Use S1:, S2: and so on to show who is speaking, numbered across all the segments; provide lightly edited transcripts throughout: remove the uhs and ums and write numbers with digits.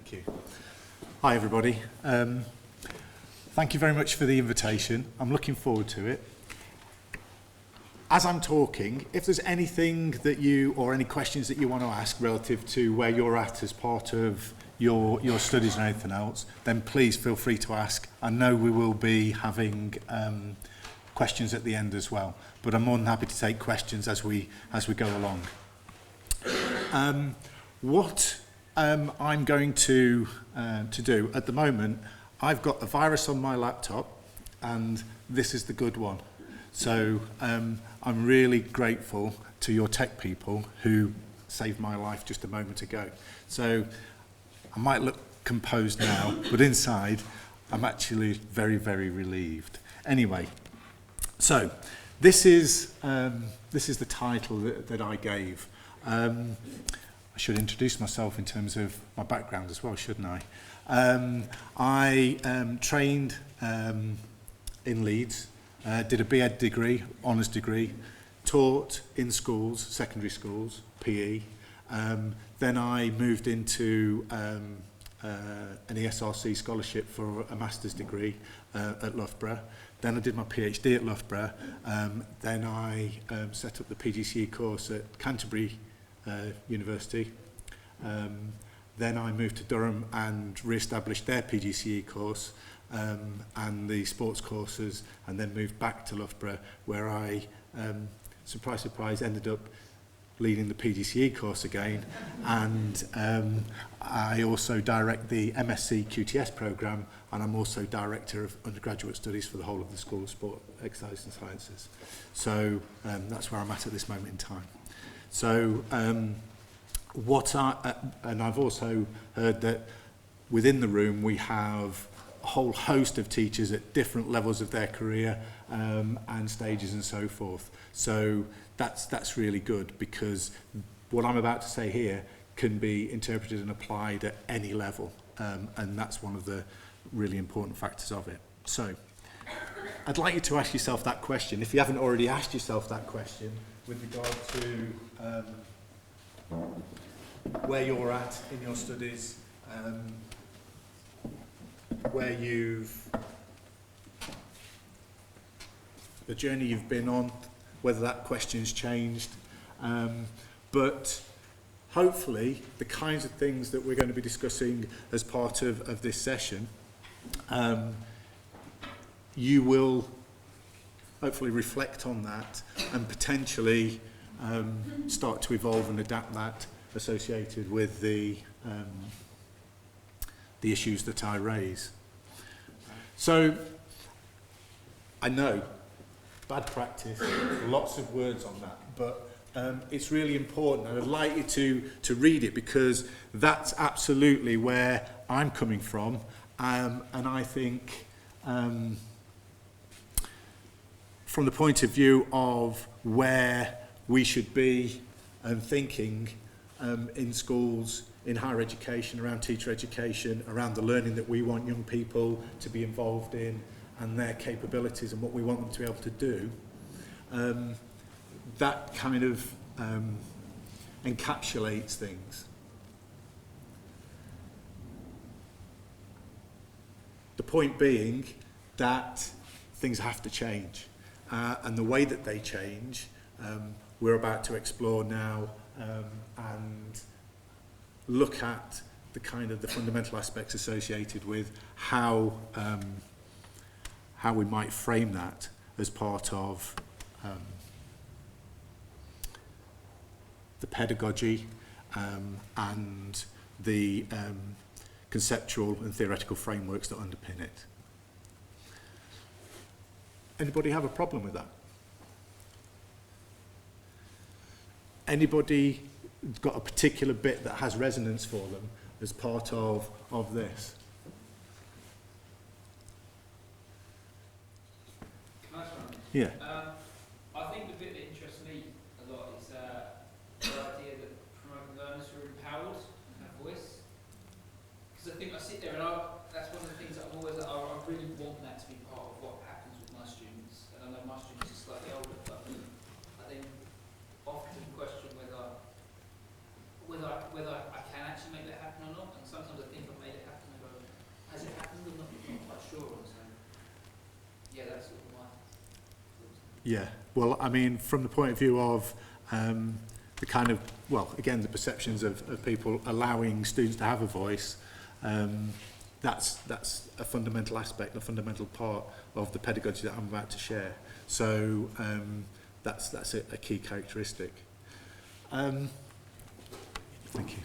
S1: Thank you. Hi, everybody. Thank you very much for the invitation. I'm looking forward to it. As I'm talking, if there's anything that you, or any questions that you want to ask relative to where you're at as part of your studies or anything else, then please feel free to ask. I know we will be having questions at the end as well, but I'm more than happy to take questions as we go along. What I'm going to do at the moment, I've got a virus on my laptop, and this is the good one. So I'm really grateful to your tech people who saved my life just a moment ago. So I might look composed now, but inside I'm actually very, very relieved. Anyway, so this is the title that I gave. I should introduce myself in terms of my background as well, shouldn't I? I trained in Leeds, did a BEd degree, honours degree, taught in schools, secondary schools, PE. Then I moved into an ESRC scholarship for a master's degree at Loughborough. Then I did my PhD at Loughborough. Then I set up the PGCE course at Canterbury University. Then I moved to Durham and re-established their PGCE course and the sports courses, and then moved back to Loughborough, where I, surprise, surprise, ended up leading the PGCE course again, and I also direct the MSc QTS programme, and I'm also Director of Undergraduate Studies for the whole of the School of Sport, Exercise and Sciences. So that's where I'm at this moment in time. So and I've also heard that within the room we have a whole host of teachers at different levels of their career and stages and so forth. So that's really good, because what I'm about to say here can be interpreted and applied at any level, and that's one of the really important factors of it. So I'd like you to ask yourself that question, if you haven't already asked yourself that question, with regard to where you're at in your studies, where the journey you've been on, whether that question's changed, but hopefully the kinds of things that we're going to be discussing as part of this session, you will hopefully reflect on that and potentially start to evolve and adapt that associated with the issues that I raise. So I know, bad practice, lots of words on that, but it's really important, and I'd like you to read it, because that's absolutely where I'm coming from, and I think from the point of view of where we should be and thinking in schools, in higher education, around teacher education, around the learning that we want young people to be involved in, and their capabilities and what we want them to be able to do, that kind of encapsulates things. The point being that things have to change, and the way that they change, we're about to explore now, and look at the kind of the fundamental aspects associated with how we might frame that as part of the pedagogy and the conceptual and theoretical frameworks that underpin it. Anybody have a problem with that? Anybody got a particular bit that has resonance for them as part of this?
S2: Nice one.
S1: Yeah.
S2: I think the bit that interests me a lot is the idea that promoting learners who are empowered and have voice. Because I think I sit there and that's one of the things that I really want that to be part of what happens with my students. And I know my students are slightly older, but I then often question whether I can actually make that happen or not. And sometimes I think I
S1: Yeah, well, I mean, from the point of view of the kind of, well, again, the perceptions of people allowing students to have a voice, that's a fundamental aspect, a fundamental part of the pedagogy that I'm about to share. So that's a key characteristic. Thank you.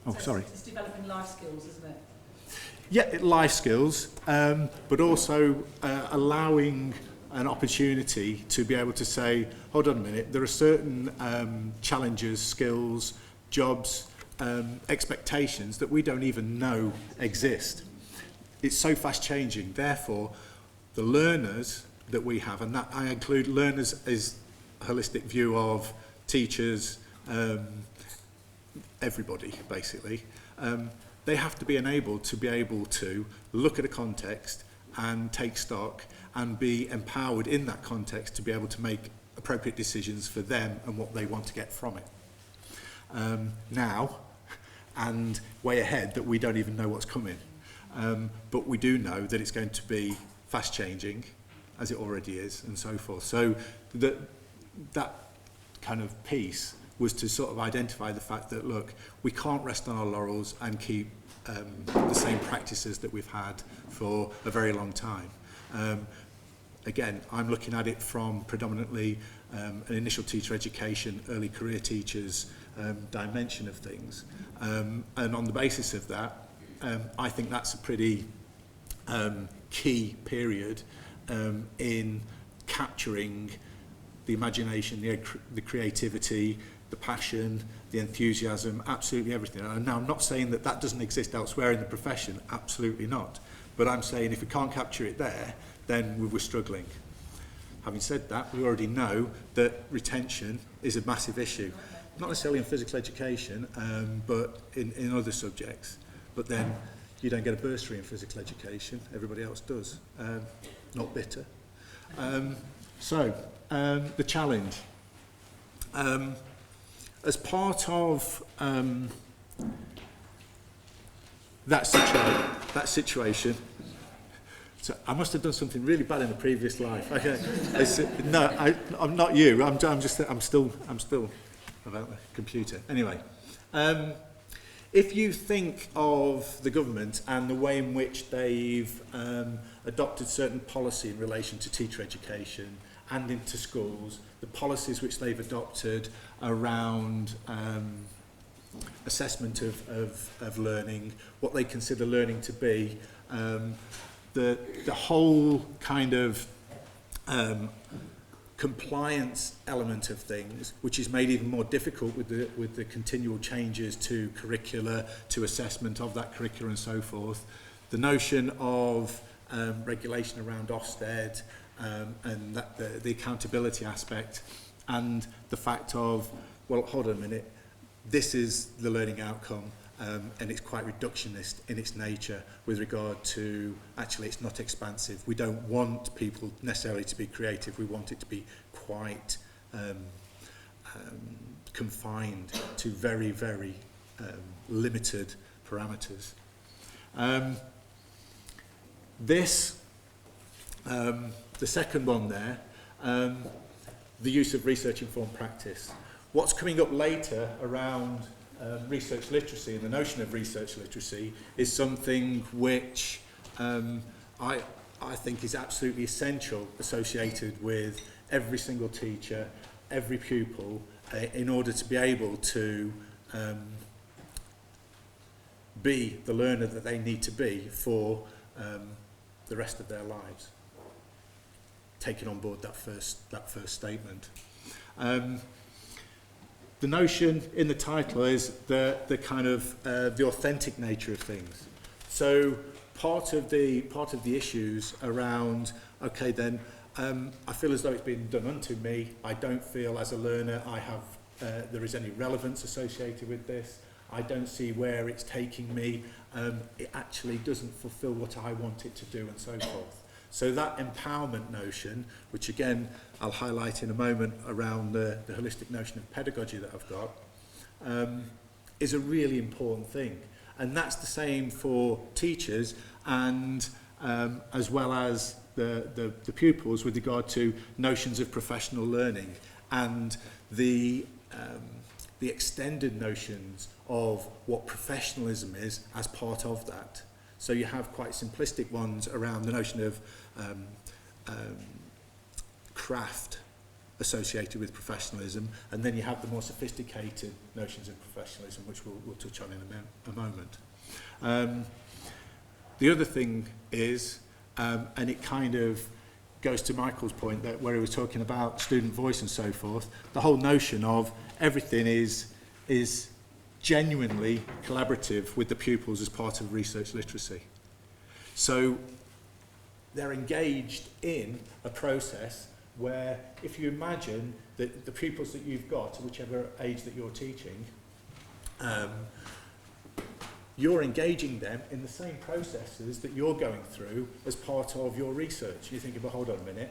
S1: Oh,
S3: So
S1: sorry.
S3: It's developing life skills, isn't it?
S1: Yeah, life skills, but also allowing an opportunity to be able to say, hold on a minute, there are certain challenges, skills, jobs, expectations that we don't even know exist. It's so fast changing. Therefore, the learners that we have, and that I include learners as a holistic view of teachers, everybody basically, they have to be enabled to be able to look at a context and take stock and be empowered in that context to be able to make appropriate decisions for them and what they want to get from it. Now, and way ahead, that we don't even know what's coming. But we do know that it's going to be fast changing, as it already is, and so forth. So that kind of piece was to sort of identify the fact that, look, we can't rest on our laurels and keep the same practices that we've had for a very long time. Again, I'm looking at it from predominantly an initial teacher education, early career teachers dimension of things. And on the basis of that, I think that's a pretty key period in capturing the imagination, the creativity, the passion, the enthusiasm, absolutely everything. And now I'm not saying that that doesn't exist elsewhere in the profession, absolutely not. But I'm saying if we can't capture it there, then we're struggling. Having said that, we already know that retention is a massive issue. Not necessarily in physical education, but in other subjects. But then you don't get a bursary in physical education, everybody else does. Not bitter. So, the challenge. As part of that situation, so I must have done something really bad in a previous life. Okay, I'm not you. I'm still about the computer. Anyway, if you think of the government and the way in which they've adopted certain policy in relation to teacher education and into schools, the policies which they've adopted around assessment of learning, what they consider learning to be, the whole kind of compliance element of things, which is made even more difficult with the continual changes to curricula, to assessment of that curricula and so forth. The notion of regulation around Ofsted and the accountability aspect, and the fact of, well, hold on a minute, this is the learning outcome, and it's quite reductionist in its nature with regard to, actually it's not expansive. We don't want people necessarily to be creative, we want it to be quite confined to very, very limited parameters. The second one there, the use of research-informed practice. What's coming up later around research literacy and the notion of research literacy is something which I think is absolutely essential, associated with every single teacher, every pupil, in order to be able to be the learner that they need to be for the rest of their lives. Taking on board that first statement. The notion in the title is the kind of the authentic nature of things. So part of the issues around, okay, then I feel as though it's been done unto me. I don't feel as a learner there is any relevance associated with this. I don't see where it's taking me. It actually doesn't fulfill what I want it to do, and so forth. So that empowerment notion, which again I'll highlight in a moment around the holistic notion of pedagogy that I've got, is a really important thing. And that's the same for teachers and as well as the pupils with regard to notions of professional learning and the extended notions of what professionalism is as part of that. So you have quite simplistic ones around the notion of craft associated with professionalism, and then you have the more sophisticated notions of professionalism, which we'll touch on in a moment. The other thing is, and it kind of goes to Michael's point that where he was talking about student voice and so forth, the whole notion of everything is genuinely collaborative with the pupils as part of research literacy. So they're engaged in a process where, if you imagine that the pupils that you've got, whichever age that you're teaching, you're engaging them in the same processes that you're going through as part of your research. You think, well, hold on a minute,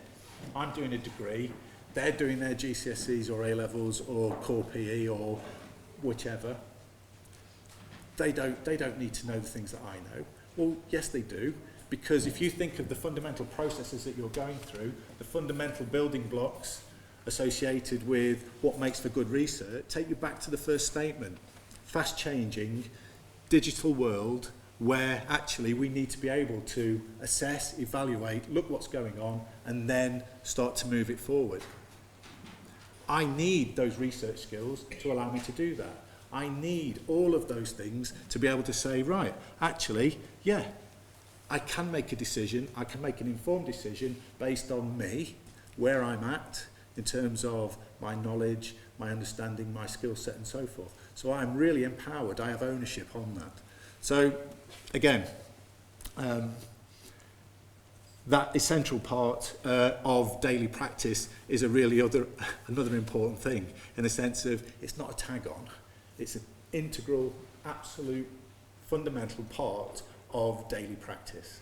S1: I'm doing a degree, they're doing their GCSEs or A-levels or core PE or whichever. They don't need to know the things that I know. Well, yes, they do, because if you think of the fundamental processes that you're going through, the fundamental building blocks associated with what makes for good research, take you back to the first statement. Fast changing, digital world where actually we need to be able to assess, evaluate, look what's going on, and then start to move it forward. I need those research skills to allow me to do that. I need all of those things to be able to say, right, actually, yeah, I can make a decision, I can make an informed decision based on me, where I'm at, in terms of my knowledge, my understanding, my skill set and so forth. So I'm really empowered, I have ownership on that. So, again, that essential part of daily practice is another important thing, in the sense of it's not a tag-on, it's an integral, absolute, fundamental part of daily practice.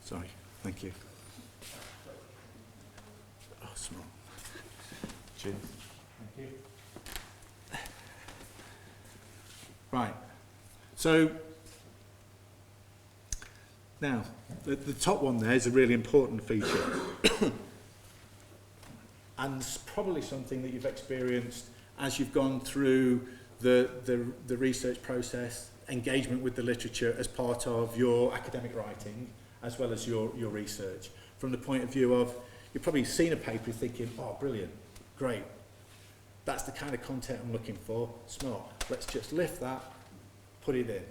S1: Sorry, thank you. Oh, small. Jim. Thank you. Right. So now, the top one there is a really important feature. And it's probably something that you've experienced as you've gone through the research process, engagement with the literature as part of your academic writing, as well as your research. From the point of view of, you've probably seen a paper thinking, oh, brilliant, great. That's the kind of content I'm looking for, smart. Let's just lift that, put it in.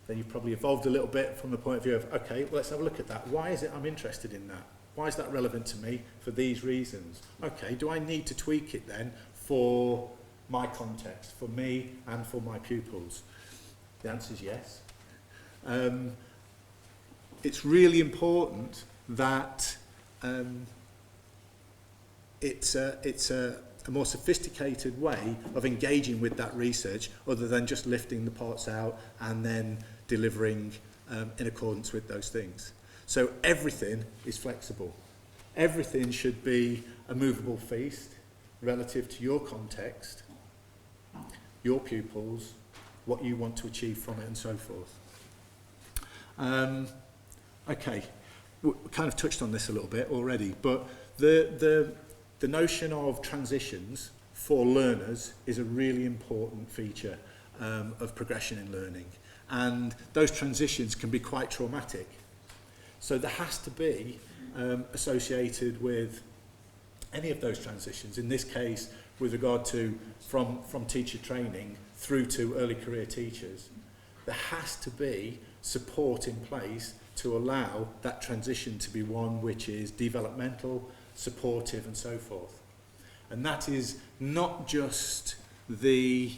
S1: Then you've probably evolved a little bit from the point of view of, okay, well, let's have a look at that. Why is it I'm interested in that? Why is that relevant to me? For these reasons. Okay, do I need to tweak it then for my context, for me and for my pupils? The answer is yes. It's really important that it's a more sophisticated way of engaging with that research, other than just lifting the parts out and then delivering in accordance with those things. So everything is flexible. Everything should be a movable feast relative to your context, your pupils, what you want to achieve from it and so forth. Okay, we kind of touched on this a little bit already, but the notion of transitions for learners is a really important feature of progression in learning. And those transitions can be quite traumatic. So there has to be, associated with any of those transitions, in this case with regard to from teacher training through to early career teachers, there has to be support in place to allow that transition to be one which is developmental, supportive and so forth. And that is not just the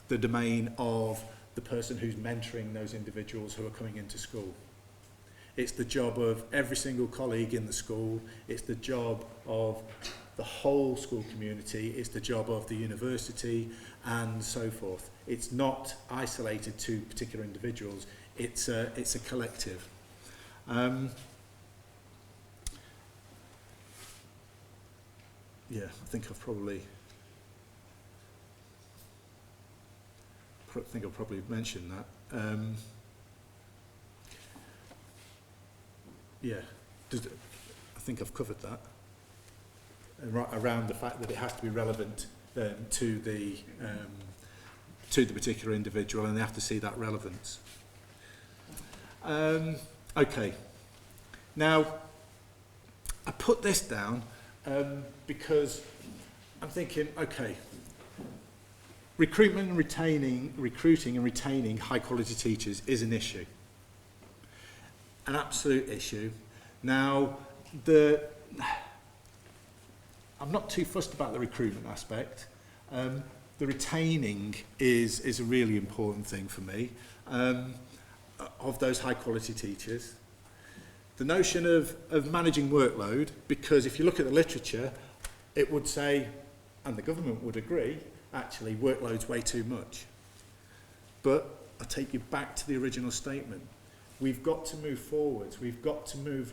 S1: domain of the person who's mentoring those individuals who are coming into school. It's the job of every single colleague in the school. It's the job of the whole school community. It's the job of the university and so forth. It's not isolated to particular individuals. It's a collective. Yeah, I think I've probably think I'll probably mention that. Yeah, I think I've covered that. Around the fact that it has to be relevant to the particular individual, and they have to see that relevance. Okay. Now, I put this down because I'm thinking, okay, recruiting and retaining high quality teachers is an issue. An absolute issue. Now, I'm not too fussed about the recruitment aspect. The retaining is a really important thing for me, of those high quality teachers. The notion of managing workload, because if you look at the literature, it would say, and the government would agree, actually workload's way too much. But I take you back to the original statement. We've got to move forwards. We've got to move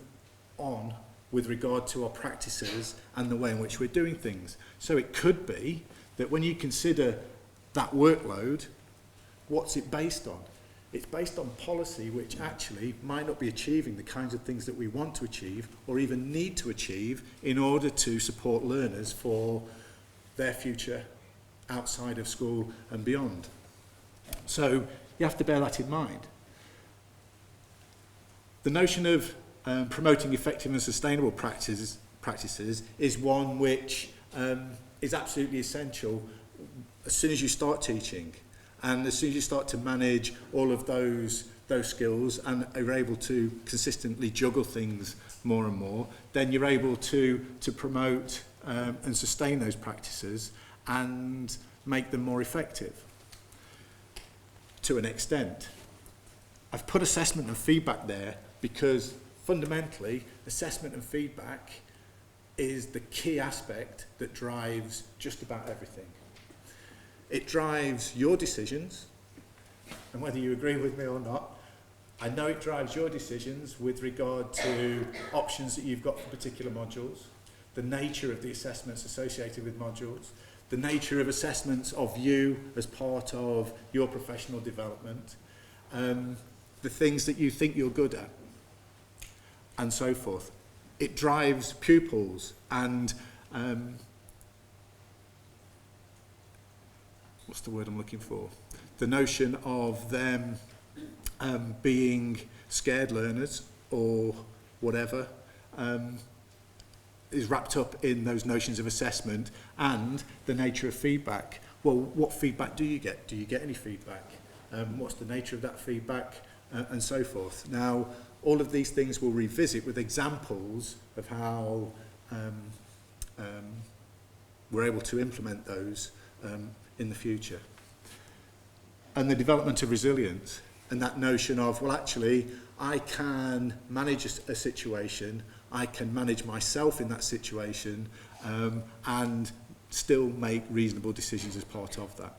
S1: on with regard to our practices and the way in which we're doing things. So it could be that when you consider that workload, what's it based on? It's based on policy which actually might not be achieving the kinds of things that we want to achieve or even need to achieve in order to support learners for their future outside of school and beyond. So you have to bear that in mind. The notion of promoting effective and sustainable practices is one which is absolutely essential as soon as you start teaching, and as soon as you start to manage all of those skills and are able to consistently juggle things more and more, then you're able to promote and sustain those practices and make them more effective to an extent. I've put assessment and feedback there because fundamentally, assessment and feedback is the key aspect that drives just about everything. It drives your decisions, and whether you agree with me or not, I know it drives your decisions with regard to options that you've got for particular modules, the nature of the assessments associated with modules, the nature of assessments of you as part of your professional development, the things that you think you're good at, and so forth. It drives pupils and what's the word I'm looking for? The notion of them being scared learners or whatever is wrapped up in those notions of assessment and the nature of feedback. Well, what feedback do you get? Do you get any feedback? What's the nature of that feedback? And so forth. Now, all of these things we'll revisit with examples of how we're able to implement those in the future. And the development of resilience and that notion of, well, actually, I can manage a situation, I can manage myself in that situation, and still make reasonable decisions as part of that.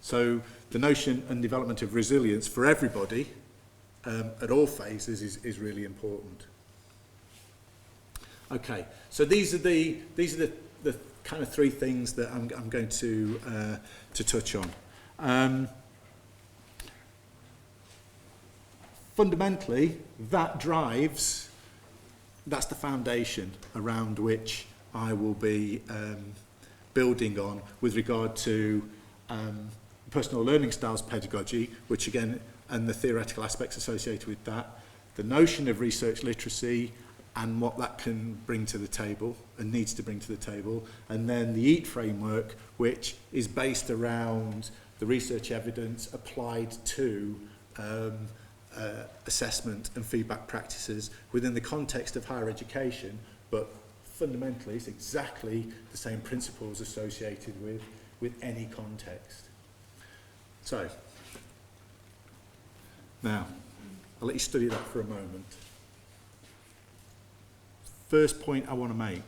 S1: So the notion and development of resilience for everybody at all phases is really important. Okay, so these are the kind of three things that I'm going to touch on. Fundamentally, that's the foundation around which I will be building on with regard to personal learning styles pedagogy, which again, and the theoretical aspects associated with that, the notion of research literacy and what that can bring to the table and needs to bring to the table, and then the EAT framework, which is based around the research evidence applied to assessment and feedback practices within the context of higher education, but fundamentally it's exactly the same principles associated with any context. So, now, I'll let you study that for a moment. First point I want to make.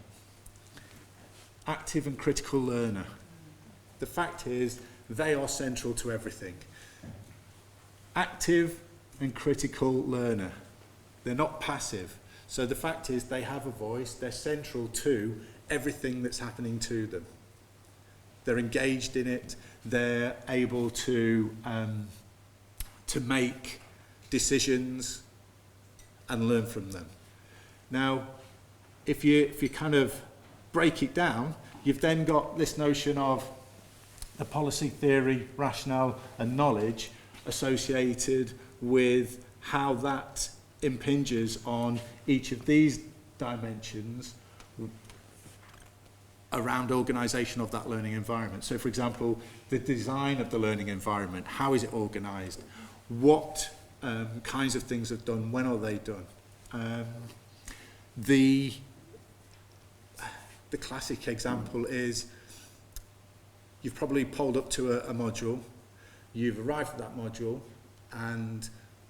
S1: Active and critical learner. The fact is, they are central to everything. Active and critical learner. They're not passive. So the fact is, they have a voice, they're central to everything that's happening to them. They're engaged in it, they're able to make decisions and learn from them. Now, if you kind of break it down, you've then got this notion of the policy, theory, rationale and knowledge associated with how that impinges on each of these dimensions around organisation of that learning environment. So, for example, the design of the learning environment, how is it organised? What kinds of things are done? When are they done? The classic example is you've probably polled up to a module, you've arrived at that module, and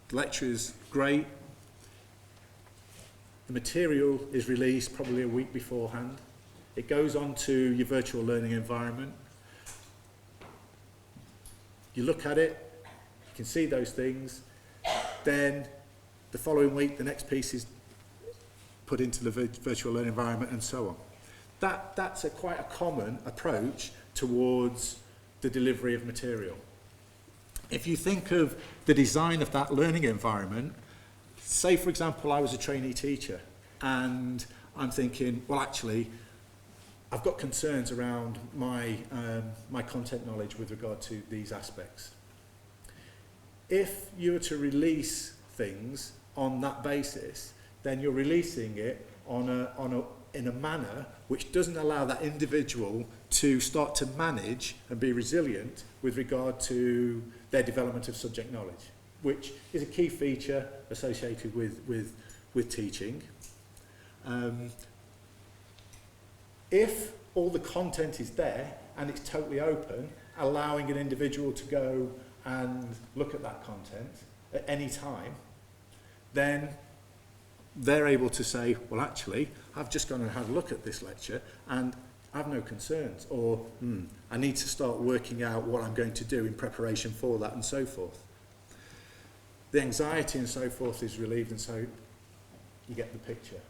S1: the lecture is great. The material is released probably a week beforehand. It goes on to your virtual learning environment. You look at it, you can see those things. Then the following week, the next piece is put into the virtual learning environment and so on. That's quite a common approach towards the delivery of material. If you think of the design of that learning environment, say for example I was a trainee teacher and I'm thinking, well actually I've got concerns around my content knowledge with regard to these aspects. If you were to release things on that basis, then you're releasing it in a manner which doesn't allow that individual to start to manage and be resilient with regard to their development of subject knowledge, which is a key feature associated with teaching. If all the content is there and it's totally open, allowing an individual to go and look at that content at any time, then they're able to say, well actually, I've just gone and had a look at this lecture and I have no concerns, or I need to start working out what I'm going to do in preparation for that and so forth. The anxiety and so forth is relieved, and so you get the picture.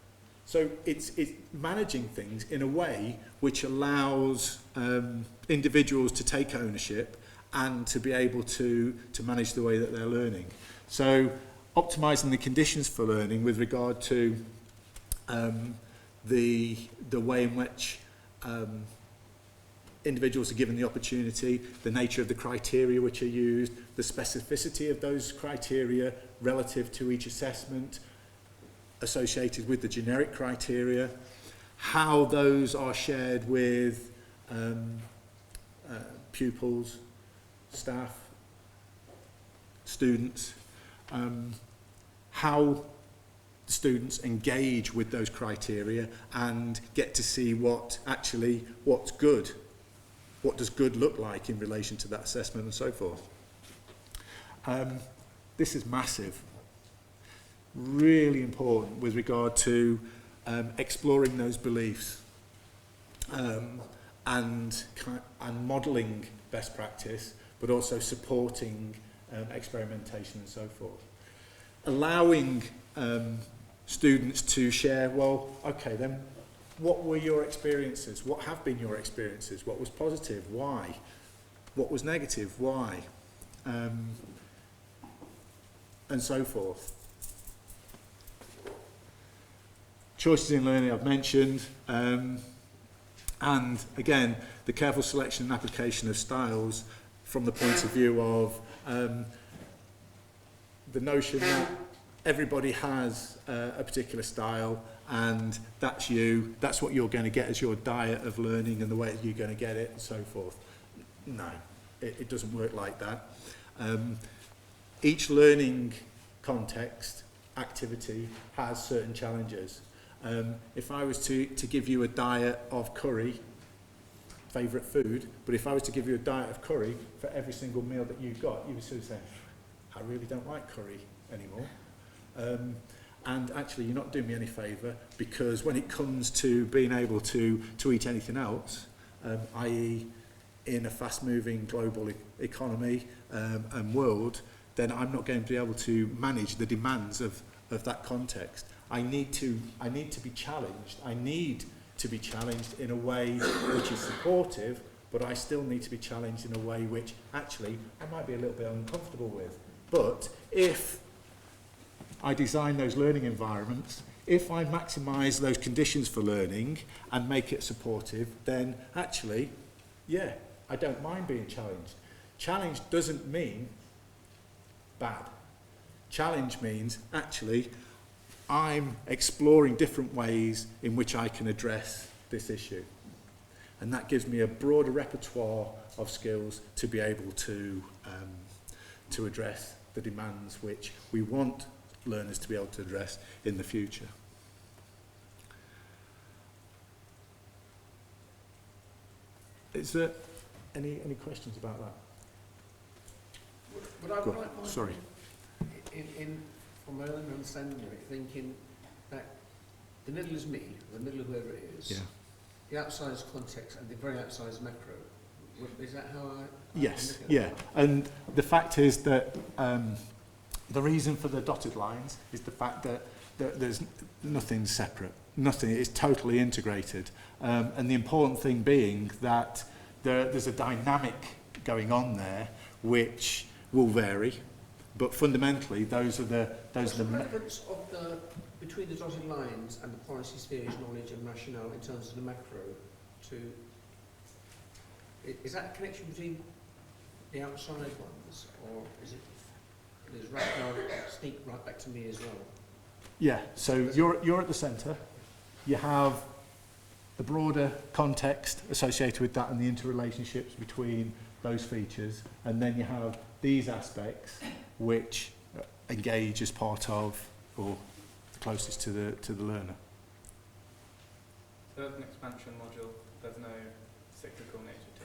S1: So it's managing things in a way which allows individuals to take ownership and to be able to manage the way that they're learning. So optimising the conditions for learning with regard to the way in which individuals are given the opportunity, the nature of the criteria which are used, the specificity of those criteria relative to each assessment associated with the generic criteria, how those are shared with pupils, staff, students, how students engage with those criteria and get to see what's good, what does good look like in relation to that assessment and so forth. This is massive, really important with regard to exploring those beliefs and modelling best practice, but also supporting experimentation and so forth. Allowing students to share, well, okay, then what were your experiences? What have been your experiences? What was positive? Why? What was negative? Why? And so forth. Choices in learning I've mentioned, and again, the careful selection and application of styles from the point of view of the notion that everybody has a particular style and that's what you're going to get as your diet of learning and the way you're going to get it and so forth. No, it doesn't work like that. Each learning context, activity has certain challenges. If I was to give you a diet of curry, favourite food, but if I was to give you a diet of curry for every single meal that you got, you would sort of say, I really don't like curry anymore. And actually you're not doing me any favour, because when it comes to being able to eat anything else, i.e. in a fast-moving global economy and world, then I'm not going to be able to manage the demands of that context. I need to be challenged. I need to be challenged in a way which is supportive but I still need to be challenged in a way which actually I might be a little bit uncomfortable with. But if I design those learning environments, if I maximise those conditions for learning and make it supportive, then actually, yeah, I don't mind being challenged. Challenge doesn't mean bad. Challenge means actually I'm exploring different ways in which I can address this issue. And that gives me a broader repertoire of skills to be able to address the demands which we want learners to be able to address in the future. Is there any questions about that?
S4: But I
S1: Go
S4: would
S1: on.
S4: like
S1: Sorry.
S4: From my own understanding of it, thinking that the middle is me, the middle of whoever it is,
S1: Yeah.
S4: the outside is context and the very outside is macro. Is that how I
S1: Yes,
S4: look at
S1: yeah.
S4: it?
S1: And the fact is that the reason for the dotted lines is the fact that there's nothing separate. Nothing, it's totally integrated. And the important thing being that there's a dynamic going on there which will vary, but fundamentally those are the
S4: What's the relevance of the between the dotted lines and the policy spheres, knowledge and rationale in terms of the macro to is that a connection between the outside ones, or is it does rationale sneak right back to me as well?
S1: Yeah, so you're at the centre. You have the broader context associated with that and the interrelationships between those features, and then you have these aspects which engage as part of or the closest to the learner.
S5: So there's an expansion module, there's no cyclical nature to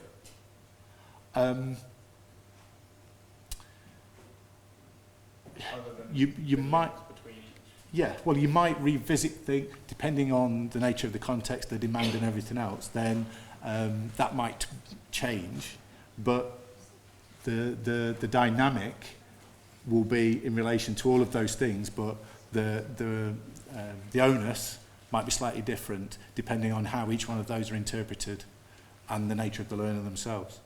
S5: it? Other than
S1: You
S5: the
S1: might,
S5: links between each?
S1: yeah, well you might revisit things depending on the nature of the context, the demand and everything else, then that might change, but the dynamic will be in relation to all of those things, but the onus might be slightly different depending on how each one of those are interpreted and the nature of the learner themselves.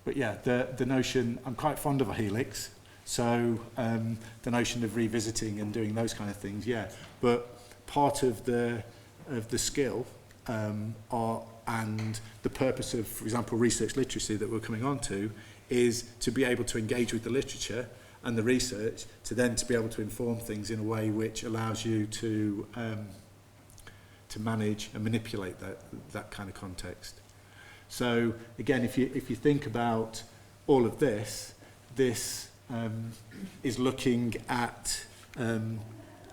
S1: But yeah, the notion, I'm quite fond of a helix, so the notion of revisiting and doing those kind of things, yeah. But part of the skill and the purpose of, for example, research literacy that we're coming on to is to be able to engage with the literature and the research to then to be able to inform things in a way which allows you to manage and manipulate that kind of context. So again, if you think about all of this is looking at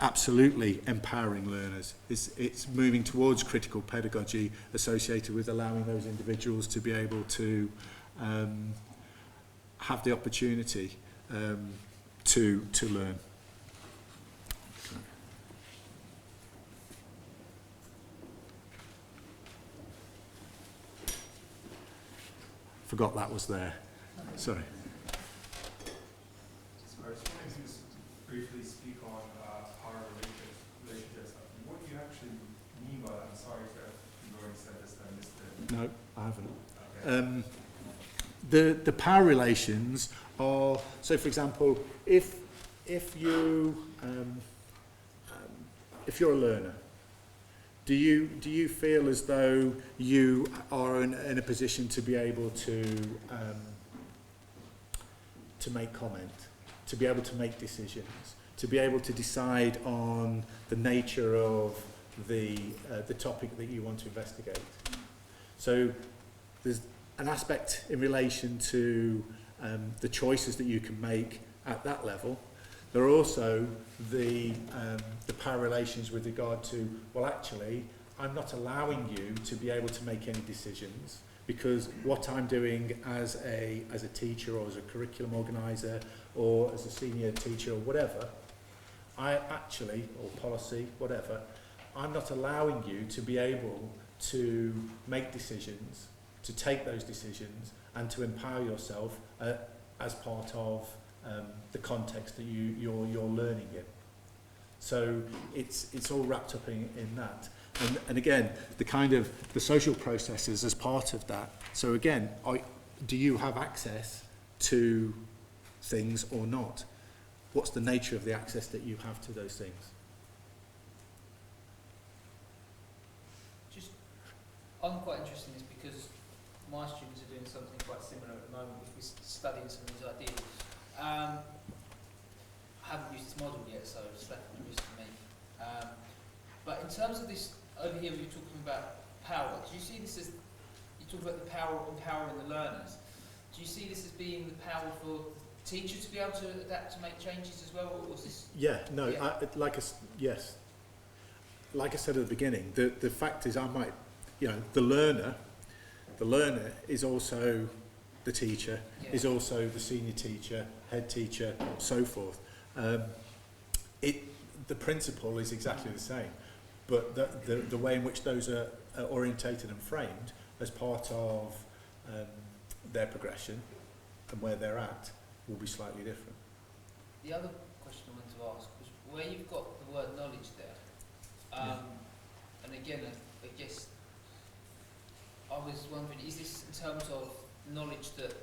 S1: absolutely empowering learners. It's moving towards critical pedagogy associated with allowing those individuals to be able to have the opportunity to learn. Forgot that was there. Sorry.
S6: Sorry, I just wanted to just briefly speak on power relationships. What do you actually mean by that? I'm sorry if you've already said this, I missed it.
S1: No, I haven't.
S6: Okay.
S1: The power relations are, so for example, if you're a learner, do you feel as though you are in a position to be able to make comment, to be able to make decisions, to be able to decide on the nature of the topic that you want to investigate? So there's an aspect in relation to the choices that you can make at that level. There are also the power relations with regard to, well, actually, I'm not allowing you to be able to make any decisions because what I'm doing as a teacher or as a curriculum organizer or as a senior teacher or whatever, I actually, or policy, whatever, I'm not allowing you to be able to make decisions, to take those decisions and to empower yourself as part of the context that you're learning in. So it's all wrapped up in that. And again, the kind of the social processes as part of that. So again, do you have access to things or not? What's the nature of the access that you have to those things?
S2: Just, I'm quite interested in this because my students are doing something quite similar at the moment, which is studying some of these ideas. I haven't used this model yet, so it's left on the risk to me. But in terms of this, over here you're talking about power. Do you see this as, you talk about the power of empowering the learners. Do you see this as being the power for teachers to be able to adapt to make changes as well, or was this?
S1: Yeah, no,
S2: Yeah.
S1: yes. Like I said at the beginning, the fact is the learner is also the teacher,
S2: Yeah.
S1: is also the senior teacher, head teacher, so forth. The principle is exactly the same, but the way in which those are orientated and framed as part of their progression and where they're at will be slightly different.
S2: The other question I wanted to ask was where you've got the word knowledge there, and again, I guess I was wondering, is this in terms of knowledge that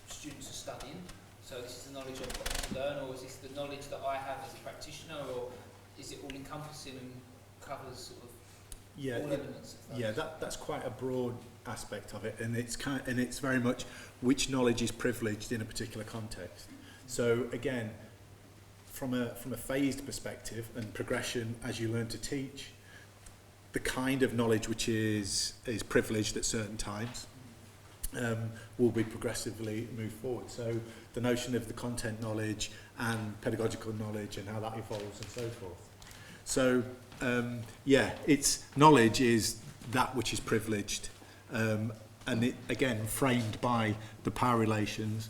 S2: students are studying? So this is the knowledge I've got to learn, or is this the knowledge that I have as a practitioner, or is it all encompassing and covers sort of all elements of those?
S1: That's quite a broad aspect of it, and it's very much which knowledge is privileged in a particular context. So again, from a phased perspective and progression as you learn to teach, the kind of knowledge which is privileged at certain times will be progressively moved forward. So the notion of the content knowledge and pedagogical knowledge and how that evolves and so forth. So it's knowledge is that which is privileged, and it again framed by the power relations,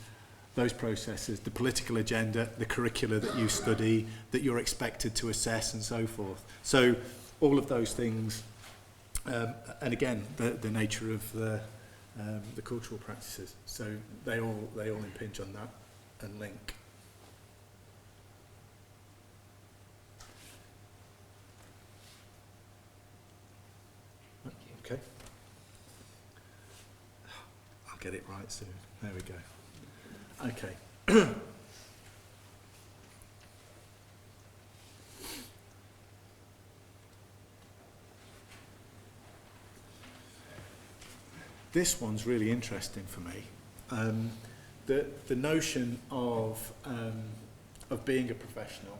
S1: those processes, the political agenda, the curricula that you study, that you're expected to assess and so forth. So all of those things, and again the nature of the cultural practices. So they all impinge on that and link.
S2: Thank you.
S1: Okay. I'll get it right soon. There we go. Okay. This one's really interesting for me. The notion of being a professional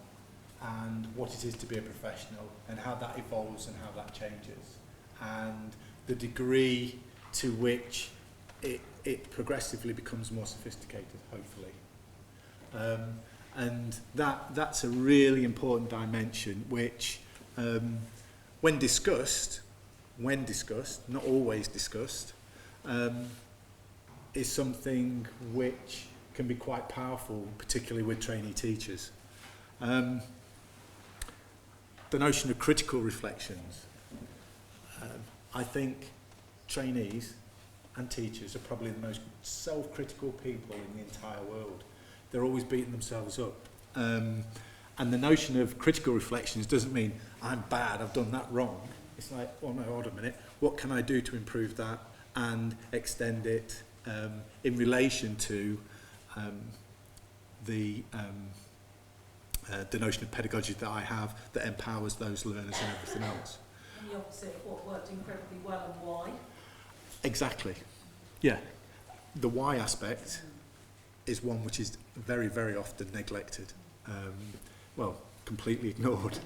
S1: and what it is to be a professional and how that evolves and how that changes, and the degree to which it progressively becomes more sophisticated, hopefully. And that's a really important dimension which, when discussed, not always discussed, is something which can be quite powerful, particularly with trainee teachers. The notion of critical reflections. I think trainees and teachers are probably the most self-critical people in the entire world. They're always beating themselves up. And the notion of critical reflections doesn't mean I'm bad, I've done that wrong. It's like, oh no, hold on a minute, what can I do to improve that and extend it in relation to the notion of pedagogy that I have that empowers those learners and everything else.
S3: And the opposite of what worked incredibly well and why.
S1: Exactly. Yeah. The why aspect is one which is very, very often neglected. Completely ignored.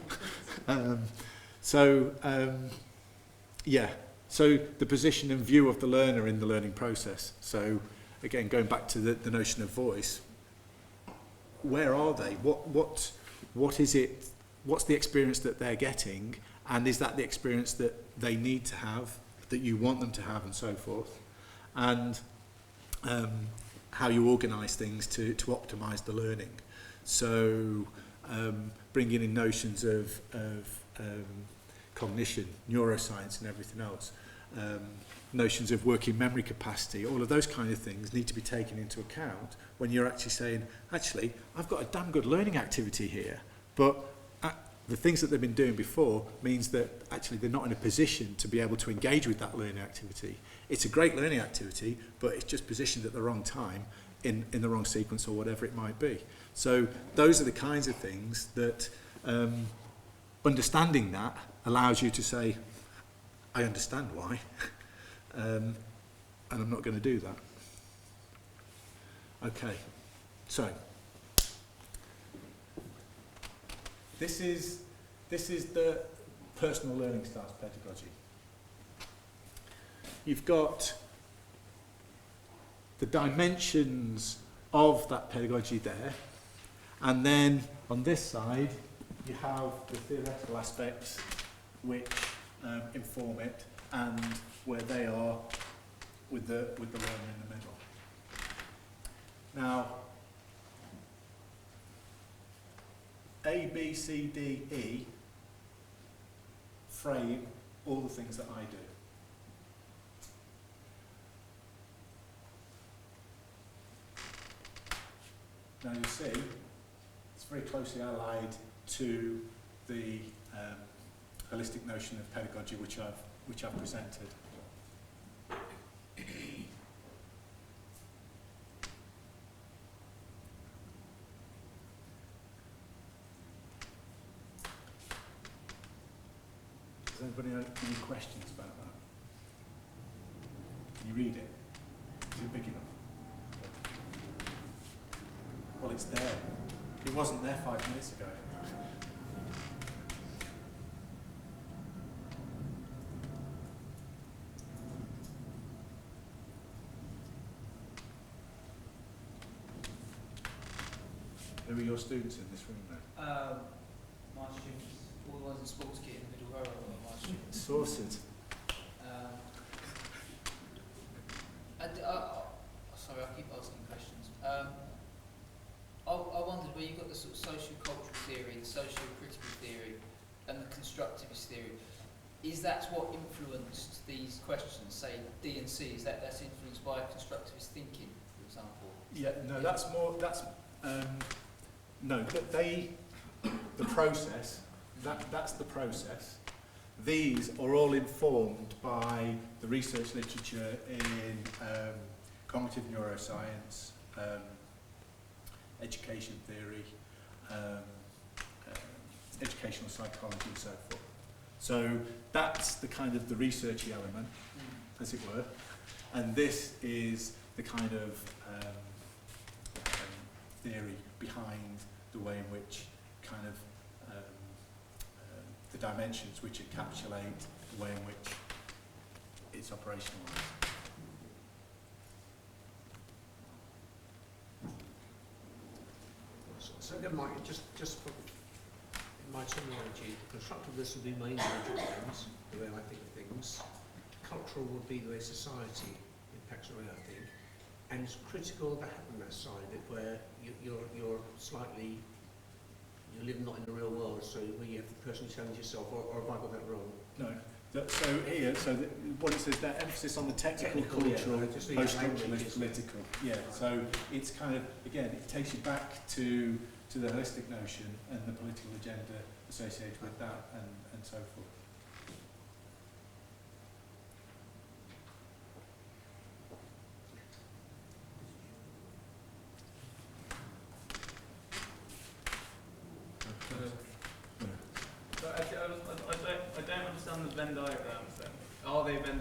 S1: So the position and view of the learner in the learning process. So again, going back to the notion of voice, where are they? What is it? What's the experience that they're getting? And is that the experience that they need to have, that you want them to have, and so forth? And how you organise things to optimise the learning. So bringing in notions of cognition, neuroscience and everything else, notions of working memory capacity, all of those kind of things need to be taken into account when you're actually saying, actually, I've got a damn good learning activity here, but the things that they've been doing before means that actually they're not in a position to be able to engage with that learning activity. It's a great learning activity, but it's just positioned at the wrong time in the wrong sequence or whatever it might be. So those are the kinds of things that understanding that allows you to say, I understand why, and I'm not going to do that. Okay, so this is the personal learning styles pedagogy. You've got the dimensions of that pedagogy there, and then on this side you have the theoretical aspects which inform it, and where they are with the learner in the middle. Now, A, B, C, D, E frame all the things that I do. Now you see, it's very closely allied to the holistic notion of pedagogy which I've presented. Does anybody have any questions about that? Can you read it? Is it big enough? Well, it's there. It wasn't there 5 minutes ago. Who are your students in this room then?
S2: My students, all the ones in sports kit in the middle row are my students.
S1: Sorted.
S2: Sorry, I keep asking questions. I wondered where you got the sort of socio-cultural theory, the socio-critical theory, and the constructivist theory. Is that what influenced these questions? Say D and C. Is that's influenced by constructivist thinking, for example?
S1: Yeah. No, that's more. That's no. But the process. That's the process. These are all informed by the research literature in cognitive neuroscience, education theory, educational psychology and so forth. So that's the kind of the researchy element, as it were, and this is the kind of theory behind the way in which kind of the dimensions which encapsulate the way in which it's operationalised.
S4: So again, Mike, just for my terminology, constructiveness would be my individual things, the way I think of things. Cultural would be the way society impacts the way I think. And it's critical that happen that side of it, where you're slightly, you live not in the real world, so where you have to personally challenge yourself, or have I got that wrong?
S1: No. So here, what it says, that emphasis on the technical, cultural, post-structuralist, political. Yeah. So it's kind of, again, it takes you back to the holistic notion and the political agenda associated with that, and so forth.
S5: I don't understand the Venn diagrams then. Are they Venn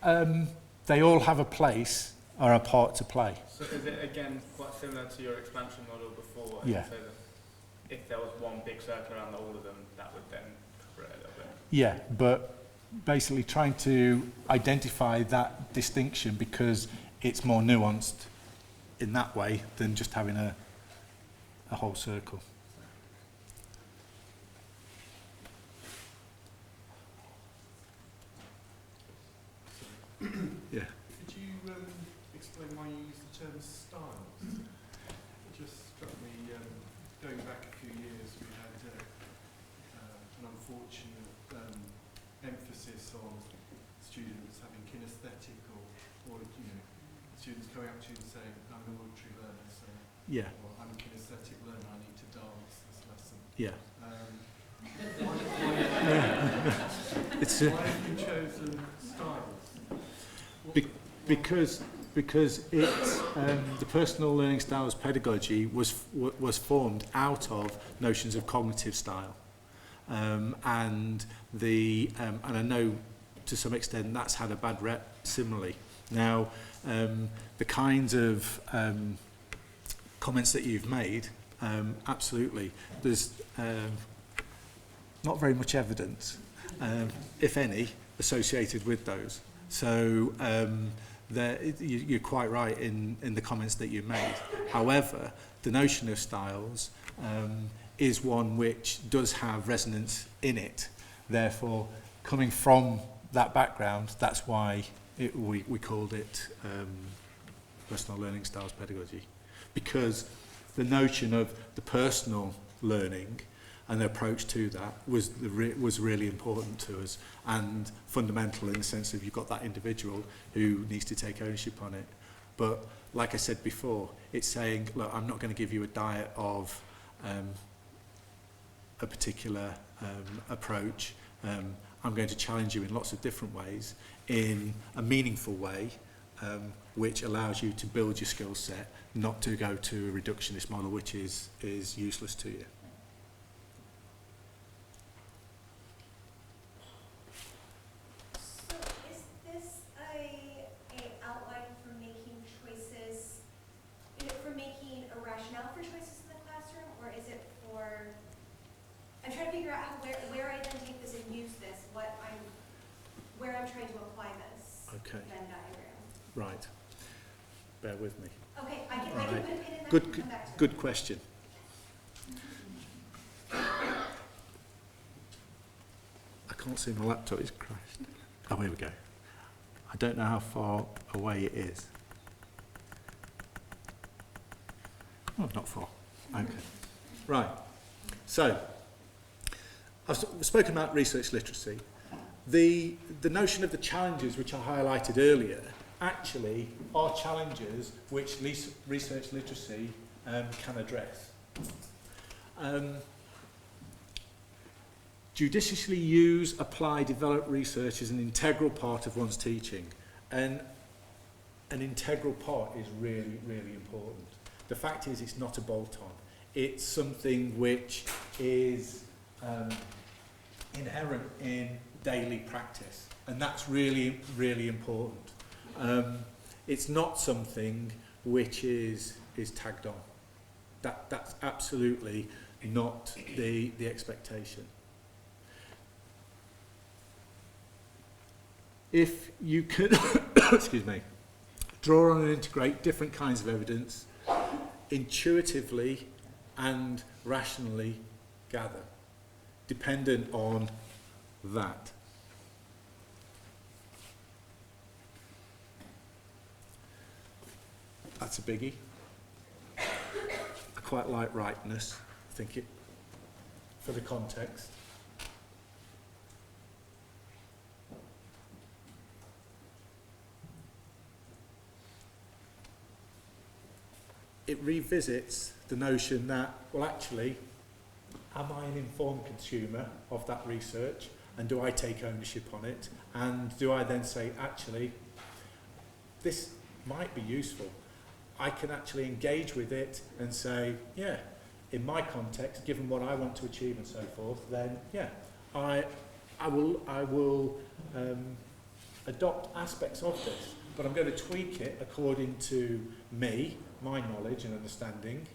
S5: diagrams?
S1: They all have a place or a part to play.
S5: So is it again quite similar to your expansion model before?
S1: Yeah.
S5: So that if there was one big circle around all of them, that would then cover it a little bit.
S1: Yeah, but basically trying to identify that distinction because it's more nuanced in that way than just having a whole circle. Yeah.
S6: Could you explain why you use the term styles? It just struck me, going back a few years, we had an unfortunate emphasis on students having kinesthetic or students coming up to you and saying, I'm an auditory learner, so
S1: Yeah.
S6: or I'm a kinesthetic learner, I need to dance this
S1: Yeah.
S6: Why
S1: It's
S6: have you chosen styles?
S1: because it's the personal learning styles pedagogy was formed out of notions of cognitive style, and I know to some extent that's had a bad rep similarly. Now, the kinds of comments that you've made, absolutely, there's not very much evidence, if any, associated with those. So you're quite right in the comments that you made. However, the notion of styles is one which does have resonance in it. Therefore, coming from that background, that's why we called it personal learning styles pedagogy. Because the notion of the personal learning and the approach to that was really important to us and fundamental in the sense of you've got that individual who needs to take ownership on it. But like I said before, it's saying, look, I'm not going to give you a diet of a particular approach. I'm going to challenge you in lots of different ways in a meaningful way, which allows you to build your skill set, not to go to a reductionist model which is useless to you.
S7: So is this a outline for making choices, for making a rationale for choices in the classroom, or is it for, I'm trying to figure out where I then take this and use this, where I'm trying to apply this
S1: Okay,
S7: Venn diagram.
S1: right. Bear with me.
S7: Okay, I can
S1: Right.
S7: put a pin in that and
S1: Good,
S7: come back to
S1: good
S7: it.
S1: question. I can't see my laptop, it's crashed. Oh, here we go. I don't know how far away it is. Oh, not far. Okay. Right. So, I've spoken about research literacy. The notion of the challenges which I highlighted earlier actually are challenges which research literacy can address. Judiciously use, apply, develop research is an integral part of one's teaching, and an integral part is really, really important. The fact is it's not a bolt-on. It's something which is inherent in daily practice, and that's really, really important. It's not something which is tagged on. That's absolutely not the expectation. If you can, excuse me, draw on and integrate different kinds of evidence, intuitively and rationally gather, dependent on that. That's a biggie. I quite like rightness, I think it, for the context. It revisits the notion that, well, actually, am I an informed consumer of that research, and do I take ownership on it, and do I then say, actually, this might be useful. I can actually engage with it and say, yeah, in my context, given what I want to achieve and so forth, then yeah, I will adopt aspects of this, but I'm going to tweak it according to me, my knowledge and understanding,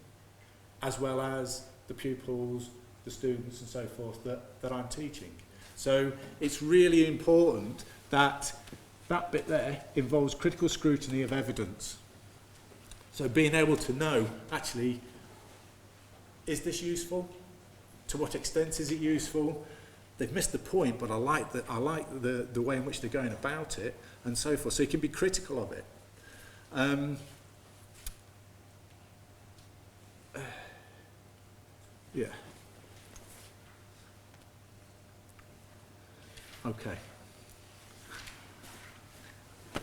S1: as well as the pupils, the students and so forth that I'm teaching. So it's really important that that bit there involves critical scrutiny of evidence. So being able to know, actually, is this useful? To what extent is it useful? They've missed the point, but I like the way in which they're going about it, and so forth. So you can be critical of it. Yeah. Okay.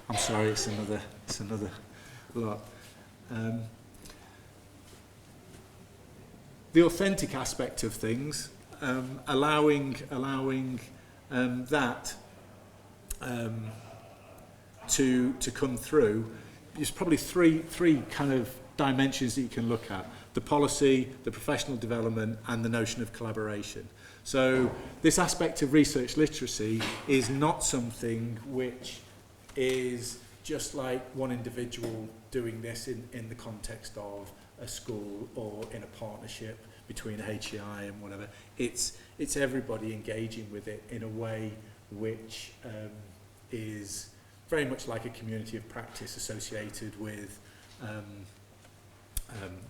S1: I'm sorry, it's another lot. the authentic aspect of things, allowing that to come through, there's probably three kind of dimensions that you can look at: the policy, the professional development, and the notion of collaboration. So this aspect of research literacy is not something which is just like one individual doing this in the context of a school or in a partnership between a HEI and whatever. It's everybody engaging with it in a way which is very much like a community of practice associated with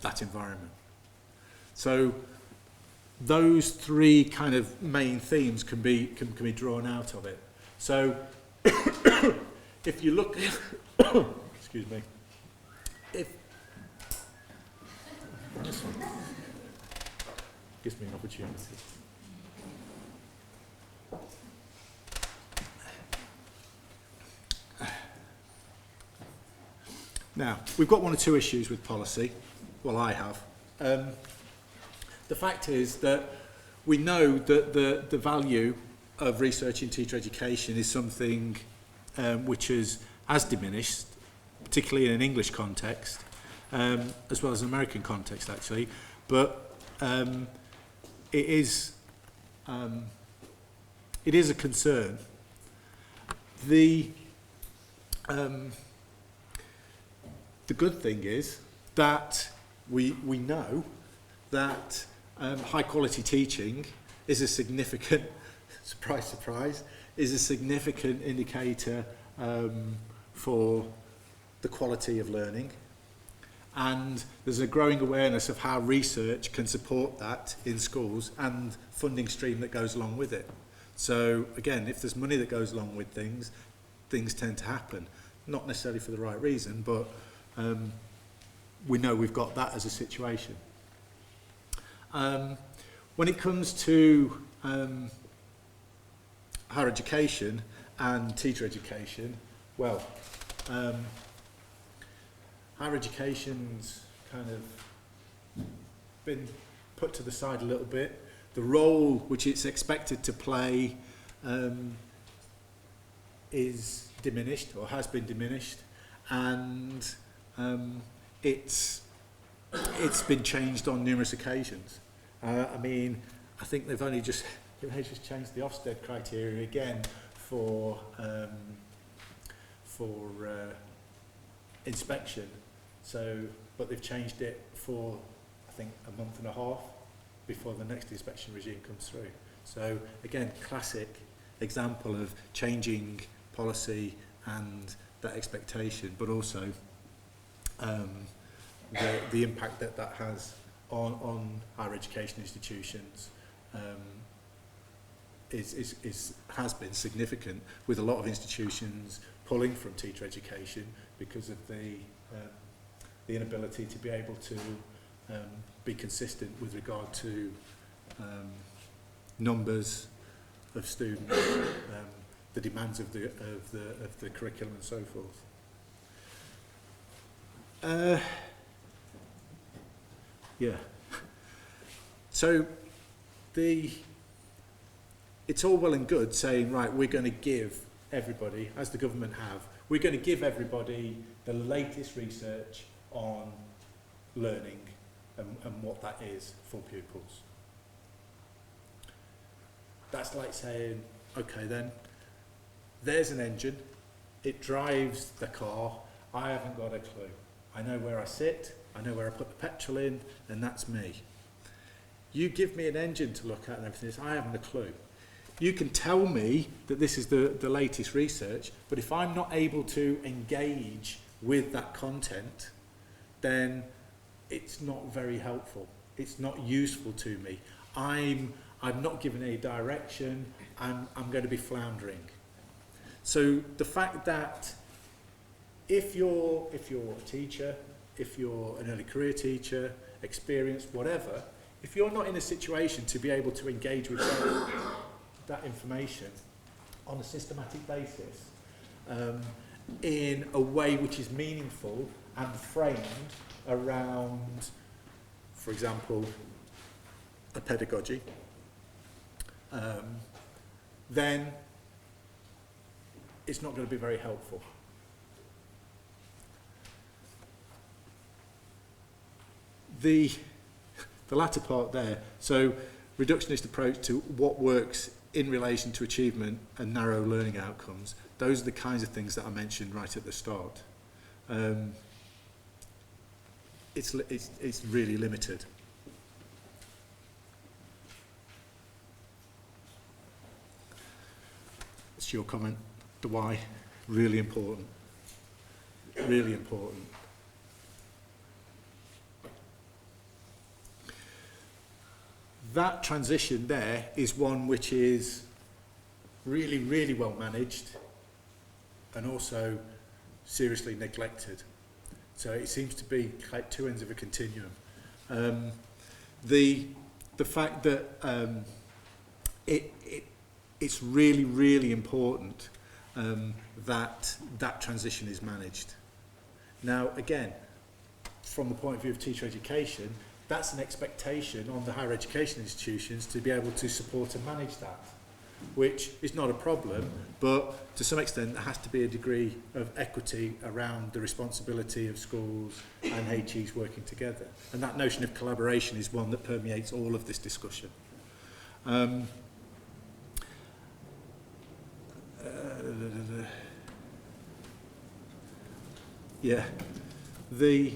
S1: that environment. So those three kind of main themes can be drawn out of it. So if you look, excuse me, if this one gives me an opportunity. Now, we've got one or two issues with policy. Well, I have. The fact is that we know that the value of research in teacher education is something which has diminished, particularly in an English context, as well as an American context, actually. But it is a concern. The good thing is that we know that high quality teaching is a significant, surprise, surprise, is a significant indicator for the quality of learning. And there's a growing awareness of how research can support that in schools and funding stream that goes along with it. So again, if there's money that goes along with things, things tend to happen. Not necessarily for the right reason, but we know we've got that as a situation. When it comes to higher education and teacher education, well, higher education's kind of been put to the side a little bit. The role which it's expected to play is diminished, or has been diminished, and it's been changed on numerous occasions. I mean, I think they've only just changed the Ofsted criteria again for inspection. So, but they've changed it for, I think, a month and a half before the next inspection regime comes through. So again, classic example of changing policy and that expectation, but also the impact that has on higher education institutions has been significant, with a lot of institutions pulling from teacher education because of the inability to be able to be consistent with regard to numbers of students, the demands of the curriculum and so forth. Yeah. So it's all well and good saying, right, we're going to give everybody, as the government have, we're going to give everybody the latest research on learning and what that is for pupils. That's like saying, okay then, there's an engine, it drives the car, I haven't got a clue. I know where I sit, I know where I put the petrol in, and that's me. You give me an engine to look at and everything, I haven't a clue. You can tell me that this is the latest research, but if I'm not able to engage with that content, then it's not very helpful. It's not useful to me. I'm not given any direction. I'm going to be floundering. So the fact that if you're a teacher, if you're an early career teacher, experienced, whatever, if you're not in a situation to be able to engage with that information on a systematic basis, in a way which is meaningful and framed around, for example, a pedagogy, then it's not going to be very helpful. The latter part there, so reductionist approach to what works in relation to achievement and narrow learning outcomes, those are the kinds of things that I mentioned right at the start. It's really limited. It's your comment, the why, really important. Really important. That transition there is one which is really, really well managed and also seriously neglected. So it seems to be like two ends of a continuum. The fact that it's really, really important that that transition is managed. Now, again, from the point of view of teacher education, that's an expectation on the higher education institutions to be able to support and manage that, which is not a problem, but to some extent there has to be a degree of equity around the responsibility of schools and HEs working together. And that notion of collaboration is one that permeates all of this discussion. Yeah, the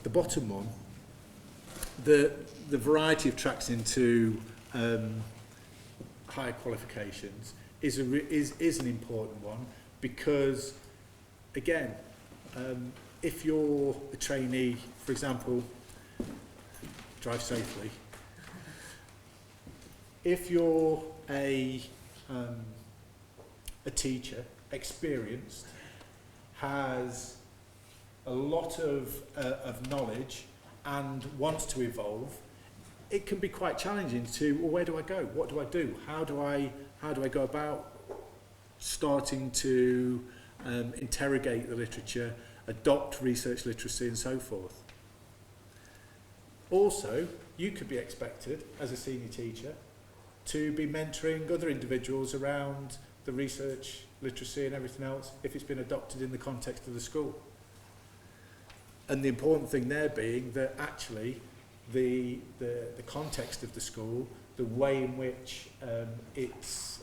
S1: bottom one, the variety of tracks into higher qualifications is an important one, because again, if you're a trainee, for example, drive safely. If you're a teacher, experienced, has a lot of knowledge and wants to evolve, it can be quite challenging to, well, where do I go? What do I do? How do I go about starting to interrogate the literature, adopt research literacy and so forth? Also, you could be expected as a senior teacher to be mentoring other individuals around the research literacy and everything else if it's been adopted in the context of the school. And the important thing there being that actually the context of the school, the way in which it's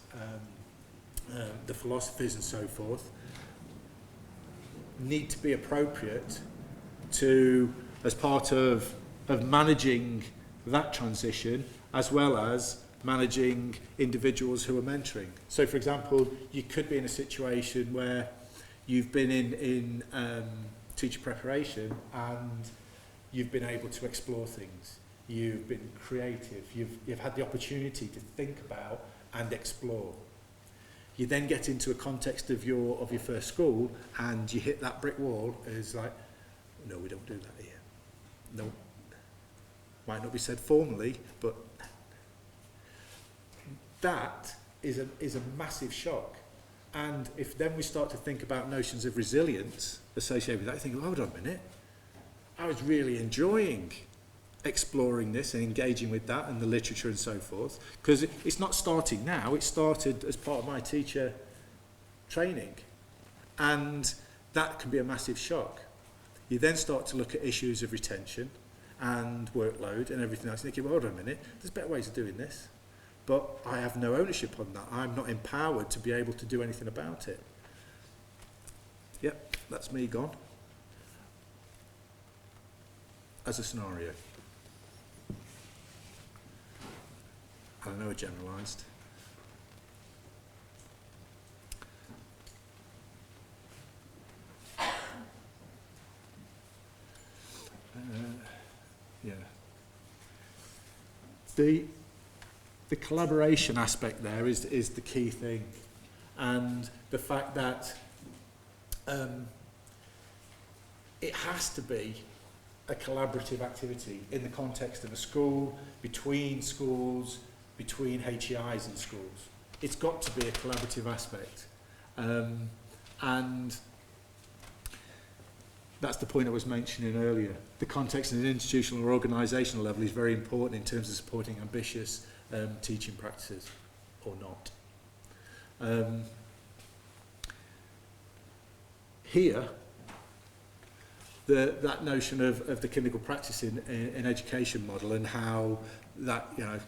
S1: the philosophies and so forth need to be appropriate to, as part of managing that transition, as well as managing individuals who are mentoring. So for example, you could be in a situation where you've been in teacher preparation and you've been able to explore things. You've been creative. You've had the opportunity to think about and explore. You then get into a context of your first school and you hit that brick wall. It's like, no, we don't do that here. No, might not be said formally, but that is a massive shock. And if then we start to think about notions of resilience associated with that, I think, hold on a minute, I was really enjoying exploring this and engaging with that and the literature and so forth, because it's not starting now, it started as part of my teacher training, and that can be a massive shock. You then start to look at issues of retention and workload and everything else, and thinking, well, hold on a minute, there's better ways of doing this. But I have no ownership on that. I'm not empowered to be able to do anything about it. Yep, that's me gone. As a scenario. I know I generalised. Yeah. The collaboration aspect there is the key thing, and the fact that it has to be a collaborative activity in the context of a school, between HEIs and schools. It's got to be a collaborative aspect, and that's the point I was mentioning earlier. The context at an institutional or organisational level is very important in terms of supporting ambitious teaching practices, or not. Here, that notion of the clinical practice in education model and how that, you know,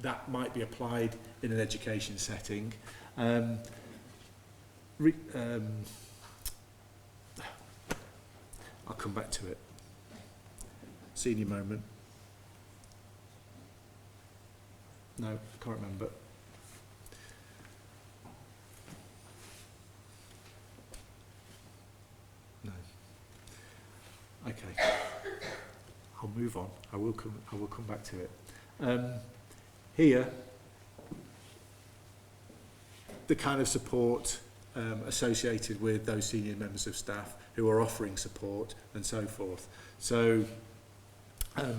S1: that might be applied in an education setting. I'll come back to it. Senior moment. No, I can't remember. No. Okay. I'll move on. I will come back to it. Here, the kind of support associated with those senior members of staff who are offering support and so forth. So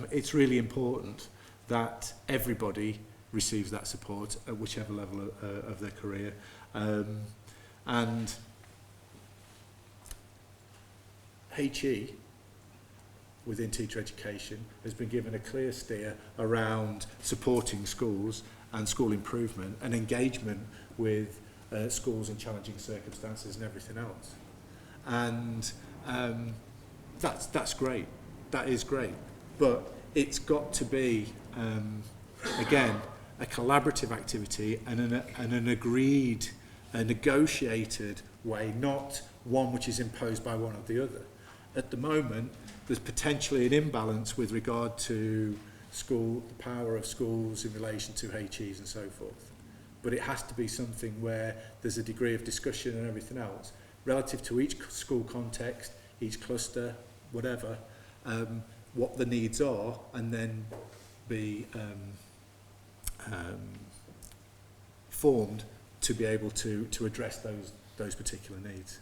S1: it's really important that everybody receives that support at whichever level of their career. And HE, within teacher education, has been given a clear steer around supporting schools and school improvement and engagement with schools in challenging circumstances and everything else. And that's great. That is great. But it's got to be, again, a collaborative activity and an agreed, a negotiated way, not one which is imposed by one or the other. At the moment, there's potentially an imbalance with regard to the power of schools in relation to HEs and so forth. But it has to be something where there's a degree of discussion and everything else relative to each school context, each cluster, whatever, what the needs are, and then be formed to be able to address those particular needs.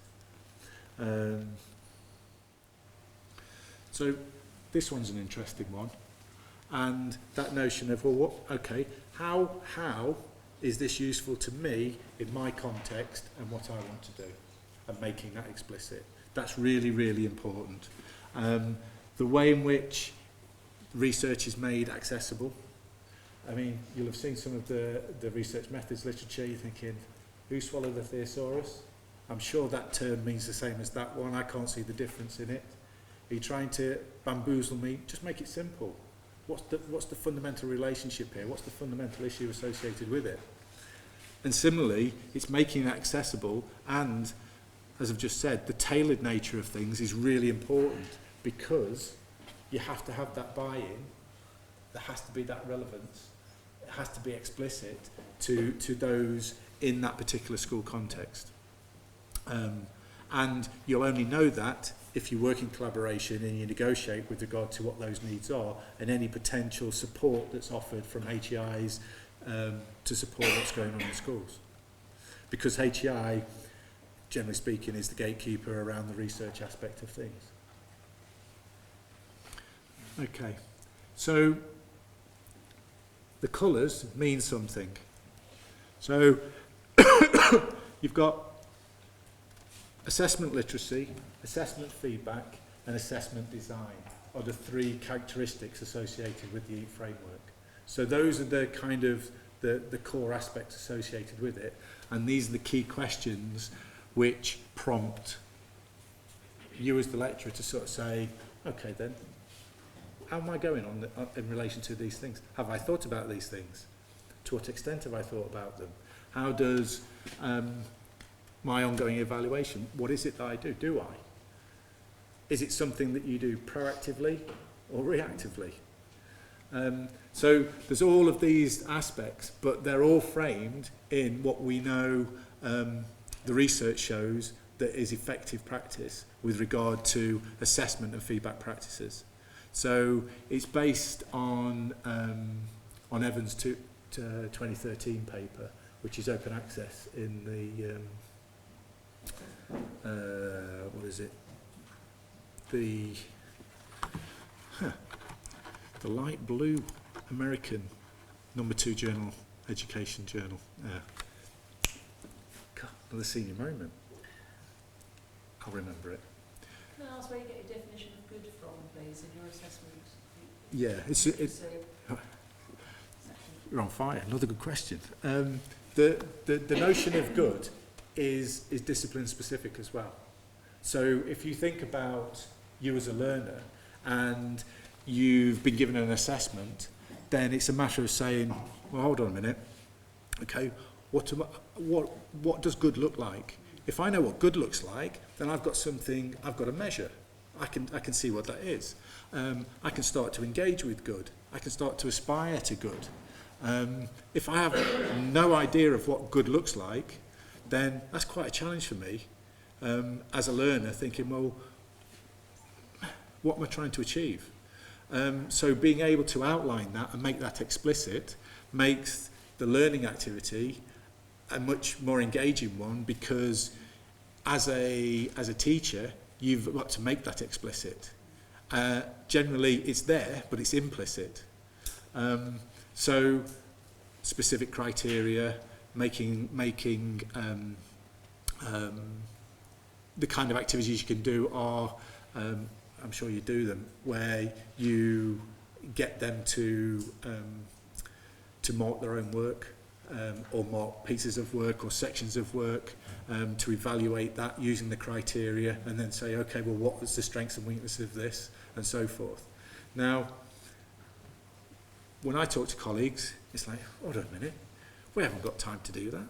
S1: So this one's an interesting one, and that notion of, well, how is this useful to me in my context and what I want to do, and making that explicit. That's really, really important. The way in which research is made accessible. I mean, you'll have seen some of the research methods literature. You're thinking, who swallowed the thesaurus? I'm sure that term means the same as that one. I can't see the difference in it. Are you trying to bamboozle me? Just make it simple. What's the fundamental relationship here? What's the fundamental issue associated with it? And similarly, it's making it accessible, and, as I've just said, the tailored nature of things is really important, because you have to have that buy-in. There has to be that relevance. It has to be explicit to those in that particular school context. And you'll only know that if you work in collaboration and you negotiate with regard to what those needs are and any potential support that's offered from HEIs to support what's going on in schools. Because HEI, generally speaking, is the gatekeeper around the research aspect of things. Okay, so the colours mean something. So you've got assessment literacy, assessment feedback, and assessment design are the three characteristics associated with the EAT framework. So those are the kind of the core aspects associated with it, and these are the key questions which prompt you as the lecturer to sort of say, okay then, how am I going on in relation to these things? Have I thought about these things? To what extent have I thought about them? How does my ongoing evaluation, what is it that I do? Do I? Is it something that you do proactively or reactively? So there's all of these aspects, but they're all framed in what we know the research shows that is effective practice with regard to assessment and feedback practices. So it's based on Evans' 2013 paper, which is open access in the what is it? The light blue American #2 journal, education journal. God, another senior moment. I'll remember it.
S3: Can I ask where you get your definition of good from, please, in your assessment?
S1: Yeah,
S3: So,
S1: you're on fire. Another good question. The notion of good is discipline specific as well. So if you think about you as a learner and you've been given an assessment, then it's a matter of saying, well, hold on a minute. Okay, what does good look like? If I know what good looks like, then I've got something I've got to measure. I can see what that is. I can start to engage with good. I can start to aspire to good. If I have no idea of what good looks like, then that's quite a challenge for me as a learner, thinking, well, what am I trying to achieve? So being able to outline that and make that explicit makes the learning activity a much more engaging one, because as a teacher, you've got to make that explicit. Generally, it's there, but it's implicit. So specific criteria, making the kind of activities you can do are, I'm sure you do them, where you get them to mark their own work, or mark pieces of work or sections of work, to evaluate that using the criteria, and then say, okay, well, what was the strengths and weaknesses of this, and so forth. Now, when I talk to colleagues, it's like, hold on a minute, we haven't got time to do that.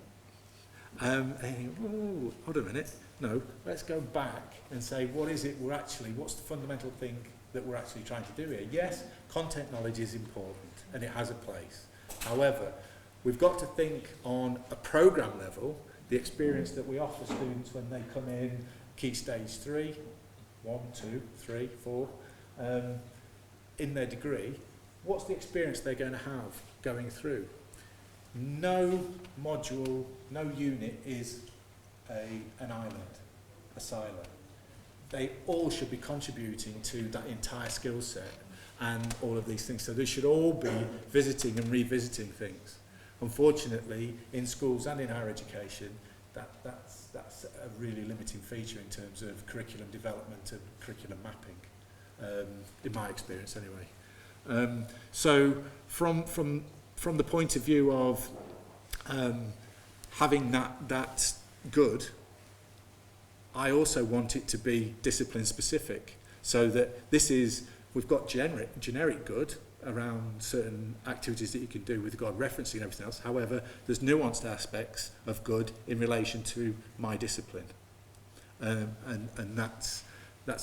S1: And you think, oh, hold on a minute, no, let's go back and say, what's the fundamental thing that we're actually trying to do here? Yes, content knowledge is important, and it has a place. However, we've got to think on a programme level, the experience that we offer students when they come in key stage 3, 1, 2, 3, 4, in their degree, what's the experience they're going to have going through? No module, no unit is an island, a silo. They all should be contributing to that entire skill set and all of these things. So they should all be visiting and revisiting things. Unfortunately, in schools and in higher education, that's a really limiting feature in terms of curriculum development and curriculum mapping, in my experience anyway. So from the point of view of having that good, I also want it to be discipline specific, so that we've got generic good around certain activities that you can do with regard referencing and everything else. However, there's nuanced aspects of good in relation to my discipline, and that's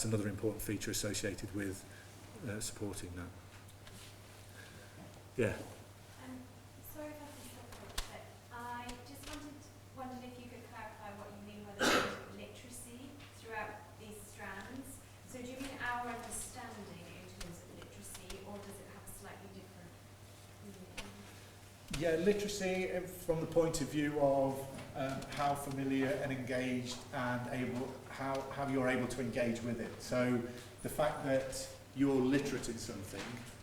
S1: another important feature associated with supporting that. Yeah.
S7: Sorry if I can stop you, but I just wondered if you could clarify what you mean by the word literacy throughout these strands. So do you mean our understanding in terms of literacy, or does it have a slightly different meaning?
S1: Yeah, literacy from the point of view of how familiar and engaged and how you're able to engage with it. So the fact that you're literate in something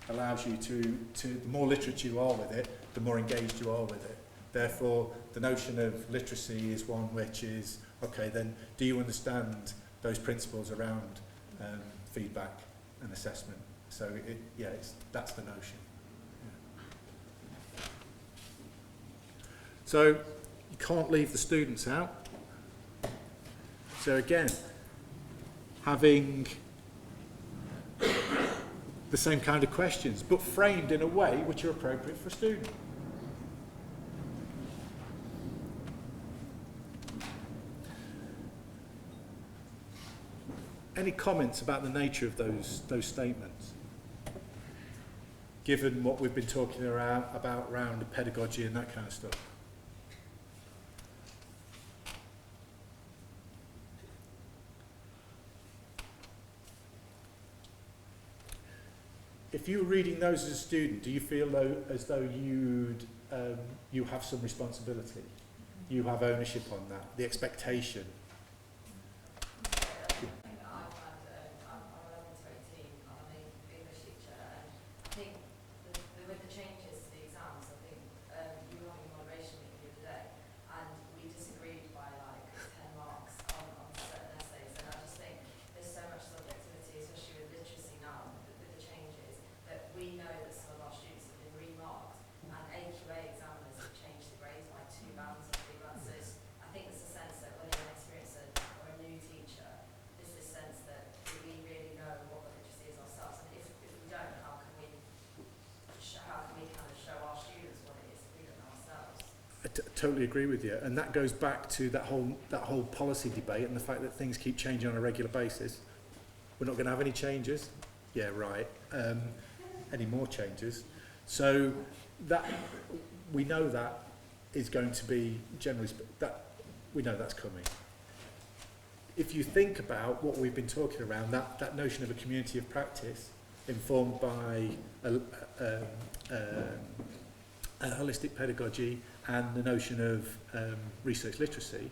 S1: allows you to the more literate you are with it, the more engaged you are with it. Therefore, the notion of literacy is one which is, okay, then do you understand those principles around feedback and assessment? So that's the notion. Yeah. So you can't leave the students out. So again, having the same kind of questions, but framed in a way which are appropriate for a student. Any comments about the nature of those statements? Given what we've been talking about around pedagogy and that kind of stuff. If you were reading those as a student, do you feel as though you have some responsibility? You have ownership on that, the expectation?
S8: Disagreed by like 10 marks on certain essays, and I just think there's so much sort of
S1: totally agree with you, and that goes back to that whole policy debate and the fact that things keep changing on a regular basis. We're not going to have any changes. Yeah, right. Any more changes? So that we know that is going to be generally that we know that's coming. If you think about what we've been talking around, that notion of a community of practice informed by a holistic pedagogy and the notion of research literacy,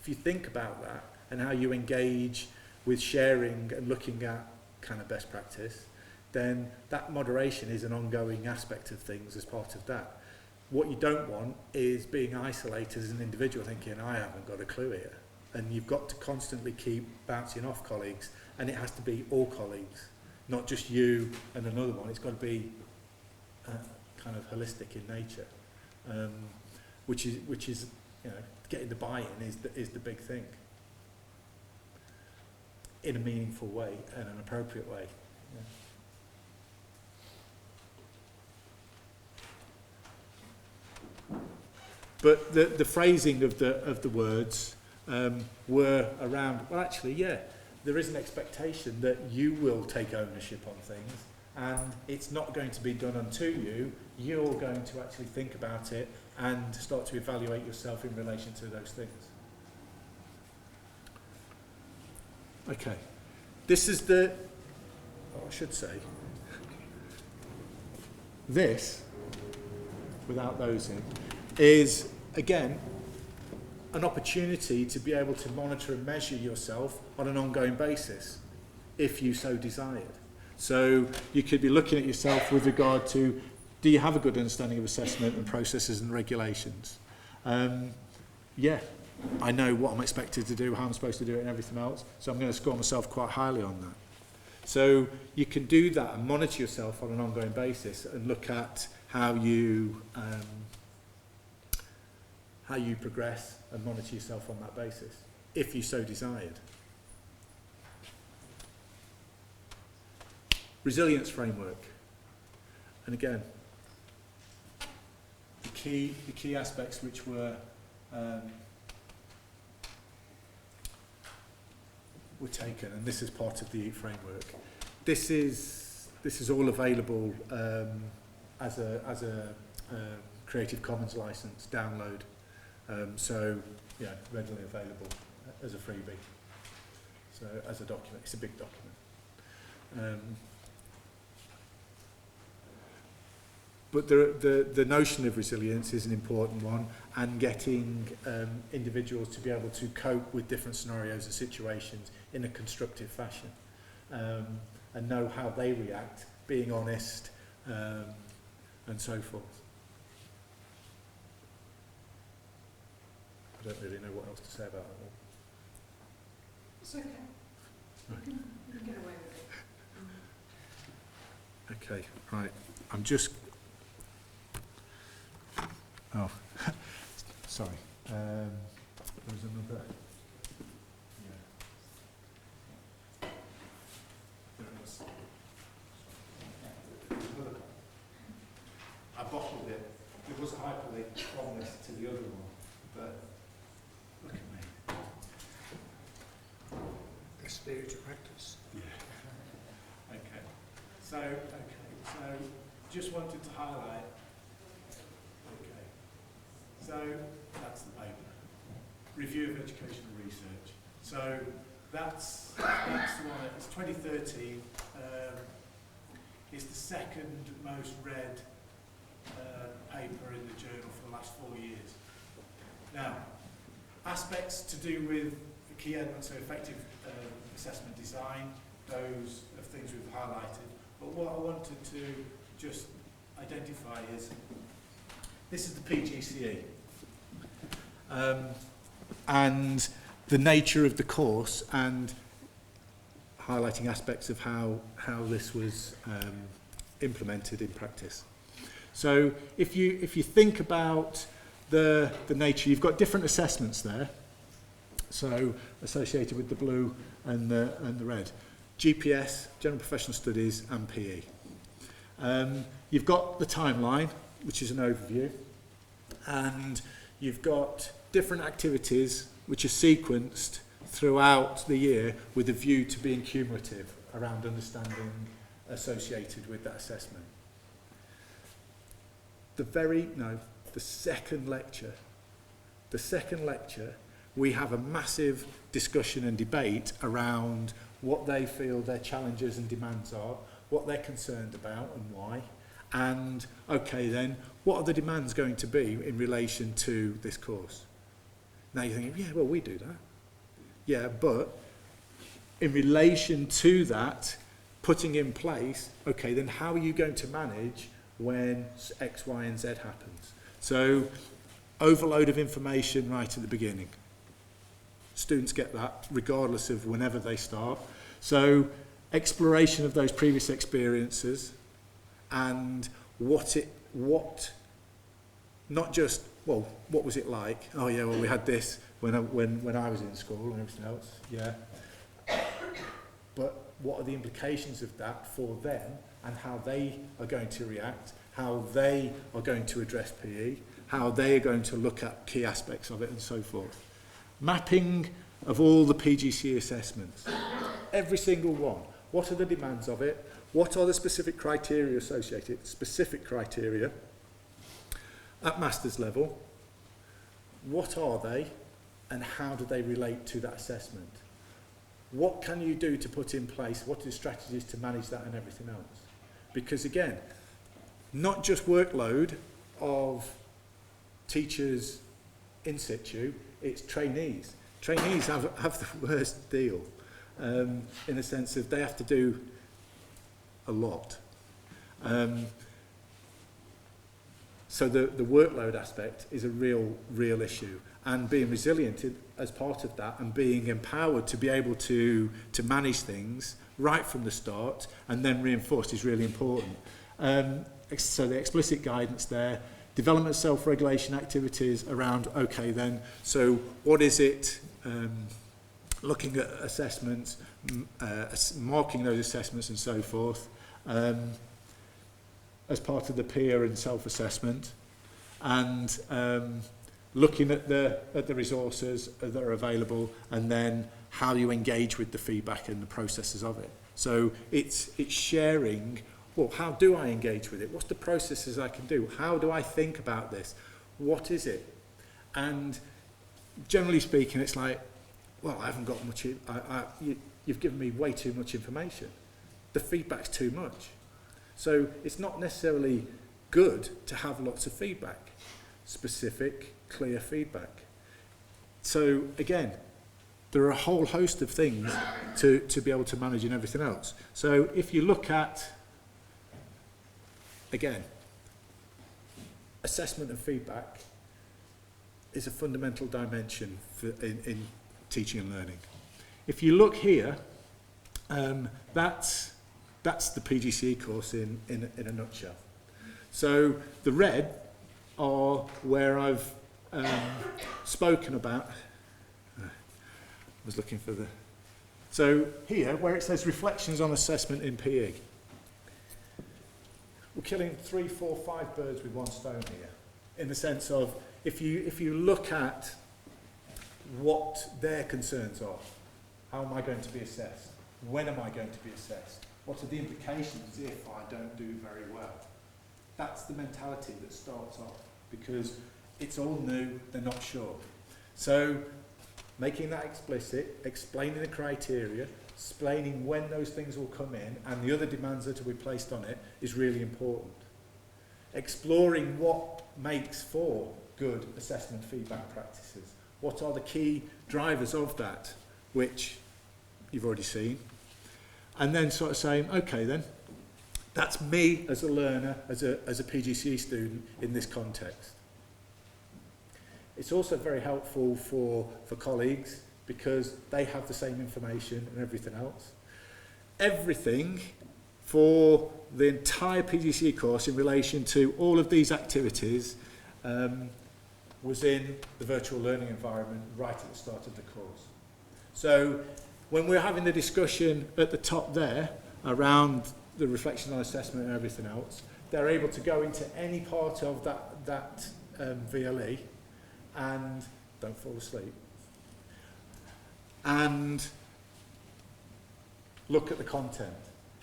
S1: if you think about that and how you engage with sharing and looking at kind of best practice, then that moderation is an ongoing aspect of things as part of that. What you don't want is being isolated as an individual thinking, I haven't got a clue here. And you've got to constantly keep bouncing off colleagues, and it has to be all colleagues, not just you and another one. It's got to be kind of holistic in nature, which is getting the buy-in is the big thing in a meaningful way and an appropriate way. Yeah. But the phrasing of the words were around, well actually, yeah, there is an expectation that you will take ownership on things, and it's not going to be done unto you. You're going to actually think about it and start to evaluate yourself in relation to those things. Okay, this is I should say, this, without those in, is, again, an opportunity to be able to monitor and measure yourself on an ongoing basis, if you so desired. So you could be looking at yourself with regard to, do you have a good understanding of assessment and processes and regulations? Yeah, I know what I'm expected to do, how I'm supposed to do it and everything else, so I'm going to score myself quite highly on that. So you can do that and monitor yourself on an ongoing basis and look at how you progress and monitor yourself on that basis, if you so desired. Resilience framework. And again, the key aspects which were taken, and this is part of the EAT framework. This is all available as a Creative Commons license download. So, yeah, readily available as a freebie. So, as a document, it's a big document. But the notion of resilience is an important one, and getting individuals to be able to cope with different scenarios and situations in a constructive fashion, and know how they react, being honest, and so forth. I don't really know what else to say about that one.
S3: It's okay. You can get away with it.
S1: Okay, right. I'm just... Oh, sorry. There was another... Yeah. There was... I bottled it. There was a hyperlink from this to the other one, but look at me.
S4: The spirit of practice.
S1: Yeah. Okay. So just wanted to highlight. Okay. So that's the paper. Review of educational research. So that's the one. It's 2013. It's the second most read paper in the journal for the last 4 years. Now, aspects to do with the key elements of effective assessment design, those are things we've highlighted. But what I wanted to just identify is, this is the PGCE. And the nature of the course, and highlighting aspects of how this was implemented in practice. So if you think about the nature, you've got different assessments there. So associated with the blue and the red. GPS, General Professional Studies, and PE. You've got the timeline, which is an overview, and you've got different activities which are sequenced throughout the year with a view to being cumulative around understanding associated with that assessment. The second lecture, we have a massive discussion and debate around what they feel their challenges and demands are, what they're concerned about and why, and okay then, what are the demands going to be in relation to this course? Now you're thinking, yeah, well, we do that. Yeah, but in relation to that, putting in place, okay, then how are you going to manage when X, Y, and Z happens? So, overload of information right at the beginning. Students get that regardless of whenever they start. So, exploration of those previous experiences and not just, well, what was it like? Oh yeah, well we had this when I was in school and everything else, yeah. But what are the implications of that for them and how they are going to react, how they are going to address PE, how they are going to look at key aspects of it and so forth. Mapping of all the PGCE assessments, every single one. What are the demands of it? What are the specific criteria associated, specific criteria at master's level? What are they and how do they relate to that assessment? What can you do to put in place? What are the strategies to manage that and everything else? Because again, not just workload of teachers in situ, it's trainees. Trainees have the worst deal in the sense of they have to do a lot. So the workload aspect is a real issue, and being resilient as part of that and being empowered to be able to manage things right from the start and then reinforced is really important. So the explicit guidance there, development of self-regulation activities around, okay then, so what is it, looking at assessments, marking those assessments and so forth, as part of the peer and self-assessment, and looking at the resources that are available, and then how you engage with the feedback and the processes of it. So it's sharing, well, how do I engage with it? What's the processes I can do? How do I think about this? What is it? And generally speaking, it's like, well, I haven't got much, you've given me way too much information. The feedback's too much. So it's not necessarily good to have lots of feedback, specific, clear feedback. So again, there are a whole host of things to be able to manage and everything else. So if you look at, again, assessment and feedback is a fundamental dimension in teaching and learning. If you look here, that's the PGCE course in a nutshell. So the red are where I've spoken about. I was looking for the. So here, where it says reflections on assessment in PE, we're killing 3, 4, 5 birds with one stone here, in the sense of if you look at what their concerns are, how am I going to be assessed? When am I going to be assessed? What are the implications if I don't do very well? That's the mentality that starts off, because it's all new, they're not sure. So making that explicit, explaining the criteria, explaining when those things will come in and the other demands that will be placed on it is really important. Exploring what makes for good assessment feedback practices. What are the key drivers of that, which you've already seen. And then sort of saying, okay then, that's me as a learner, as a PGCE student in this context. It's also very helpful for colleagues because they have the same information and everything else. Everything for the entire PGCE course in relation to all of these activities was in the virtual learning environment right at the start of the course. So when we're having the discussion at the top there around the reflection on assessment and everything else, they're able to go into any part of that VLE and don't fall asleep. And look at the content.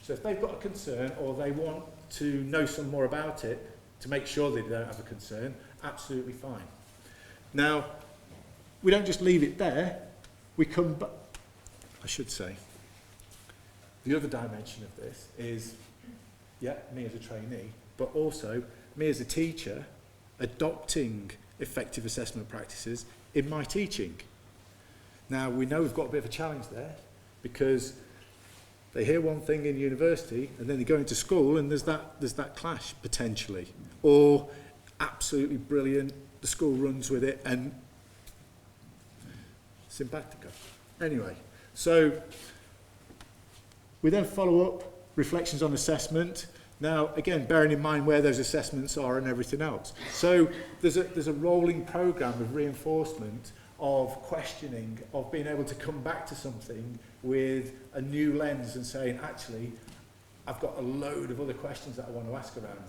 S1: So if they've got a concern or they want to know some more about it to make sure they don't have a concern, absolutely fine. Now, we don't just leave it there, we come back. I should say, the other dimension of this is, yeah, me as a trainee, but also me as a teacher adopting effective assessment practices in my teaching. Now, we know we've got a bit of a challenge there because they hear one thing in university and then they go into school and there's that clash potentially. Or absolutely brilliant, the school runs with it and simpatico. Anyway, so we then follow up reflections on assessment. Now, again, bearing in mind where those assessments are and everything else. So there's a rolling program of reinforcement, of questioning, of being able to come back to something with a new lens and saying, actually, I've got a load of other questions that I want to ask around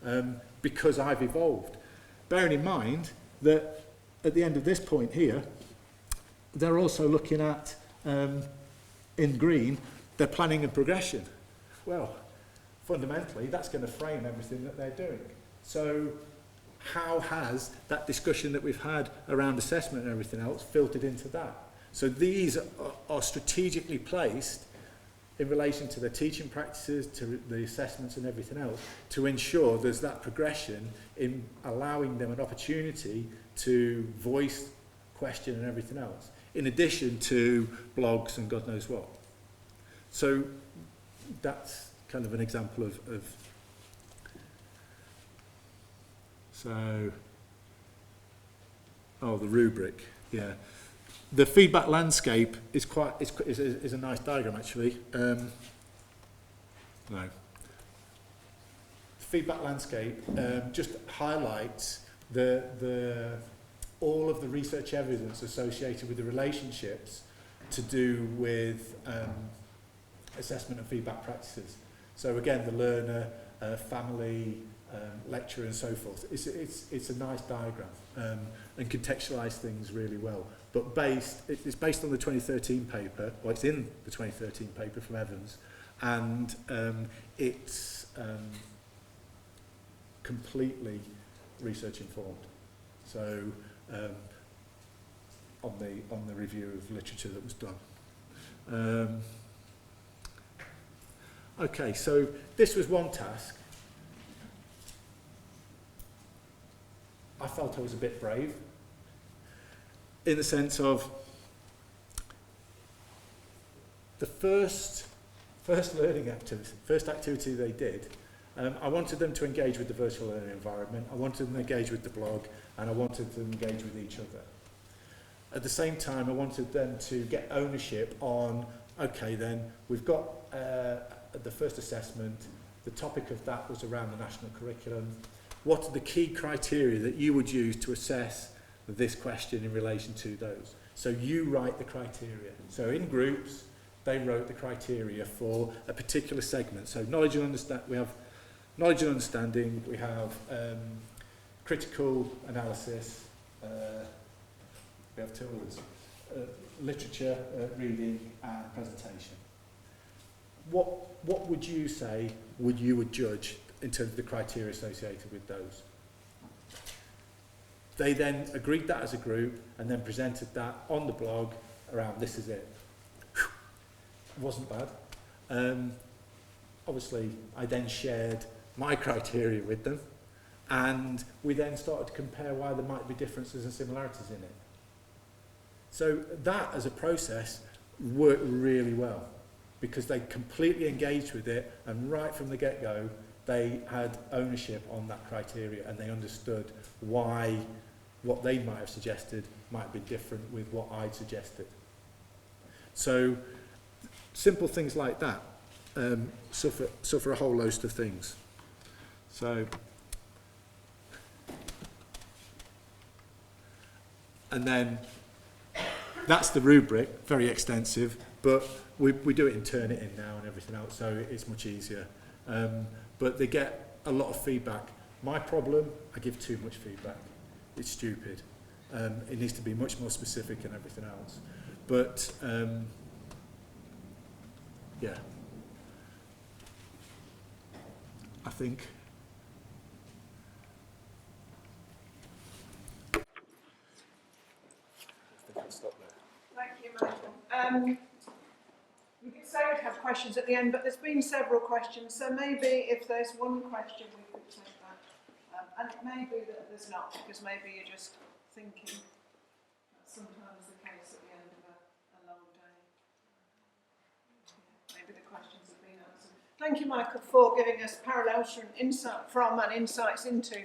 S1: this because I've evolved. Bearing in mind that at the end of this point here, they're also looking at, in green, their planning and progression. Well, fundamentally, that's going to frame everything that they're doing. So how has that discussion that we've had around assessment and everything else filtered into that? So these are strategically placed in relation to the teaching practices, to the assessments and everything else, to ensure there's that progression in allowing them an opportunity to voice, question and everything else, in addition to blogs and God knows what. So that's kind of an example of so, oh, the rubric, yeah. The feedback landscape is is a nice diagram actually. No. The feedback landscape just highlights all of the research evidence associated with the relationships to do with assessment and feedback practices. So again, the learner, family, lecturer and so forth. It's a nice diagram and contextualise things really well. But it's based on the 2013 paper, well it's in the 2013 paper from Evans, and it's completely research informed. So on the review of literature that was done. Okay, so this was one task. I felt I was a bit brave in the sense of the first learning activity, first activity they did, I wanted them to engage with the virtual learning environment, I wanted them to engage with the blog, and I wanted them to engage with each other. At the same time, I wanted them to get ownership on, okay then, we've got the first assessment, the topic of that was around the national curriculum. What are the key criteria that you would use to assess this question in relation to those? So you write the criteria. So in groups, they wrote the criteria for a particular segment. So knowledge and we have knowledge and understanding, we have critical analysis, we have two others, literature, reading and presentation. What would you say you would judge in terms of the criteria associated with those? They then agreed that as a group and then presented that on the blog around this is it. It wasn't bad. Obviously, I then shared my criteria with them and we then started to compare why there might be differences and similarities in it. So that as a process worked really well because they completely engaged with it and right from the get-go they had ownership on that criteria and they understood why what they might have suggested might be different with what I'd suggested. So simple things like that suffer a whole host of things. So, and then that's the rubric, very extensive, but we do it in Turnitin now and everything else, so it's much easier. But they get a lot of feedback. My problem, I give too much feedback. it's stupid. It needs to be much more specific and everything else. But, yeah. I think I'll stop there.
S3: Thank you, Michael. We did say we'd have questions at the end, but there's been several questions, so maybe if there's one question, we could take that. And it may be that there's not, because maybe you're just thinking. That's sometimes the case at the end of a long day. Maybe the questions have been answered. Thank you, Michael, for giving us parallels from and insights into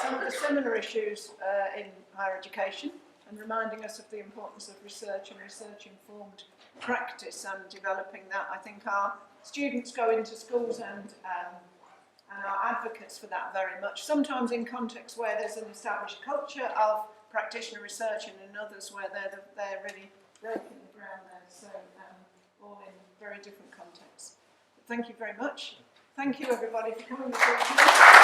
S3: some of the similar issues in higher education, and reminding us of the importance of research and research-informed practice and developing that. I think our students go into schools and are advocates for that very much, sometimes in contexts where there's an established culture of practitioner research, and in others where they're really breaking the ground there, so all in very different contexts. But thank you very much. Thank you everybody for coming this evening.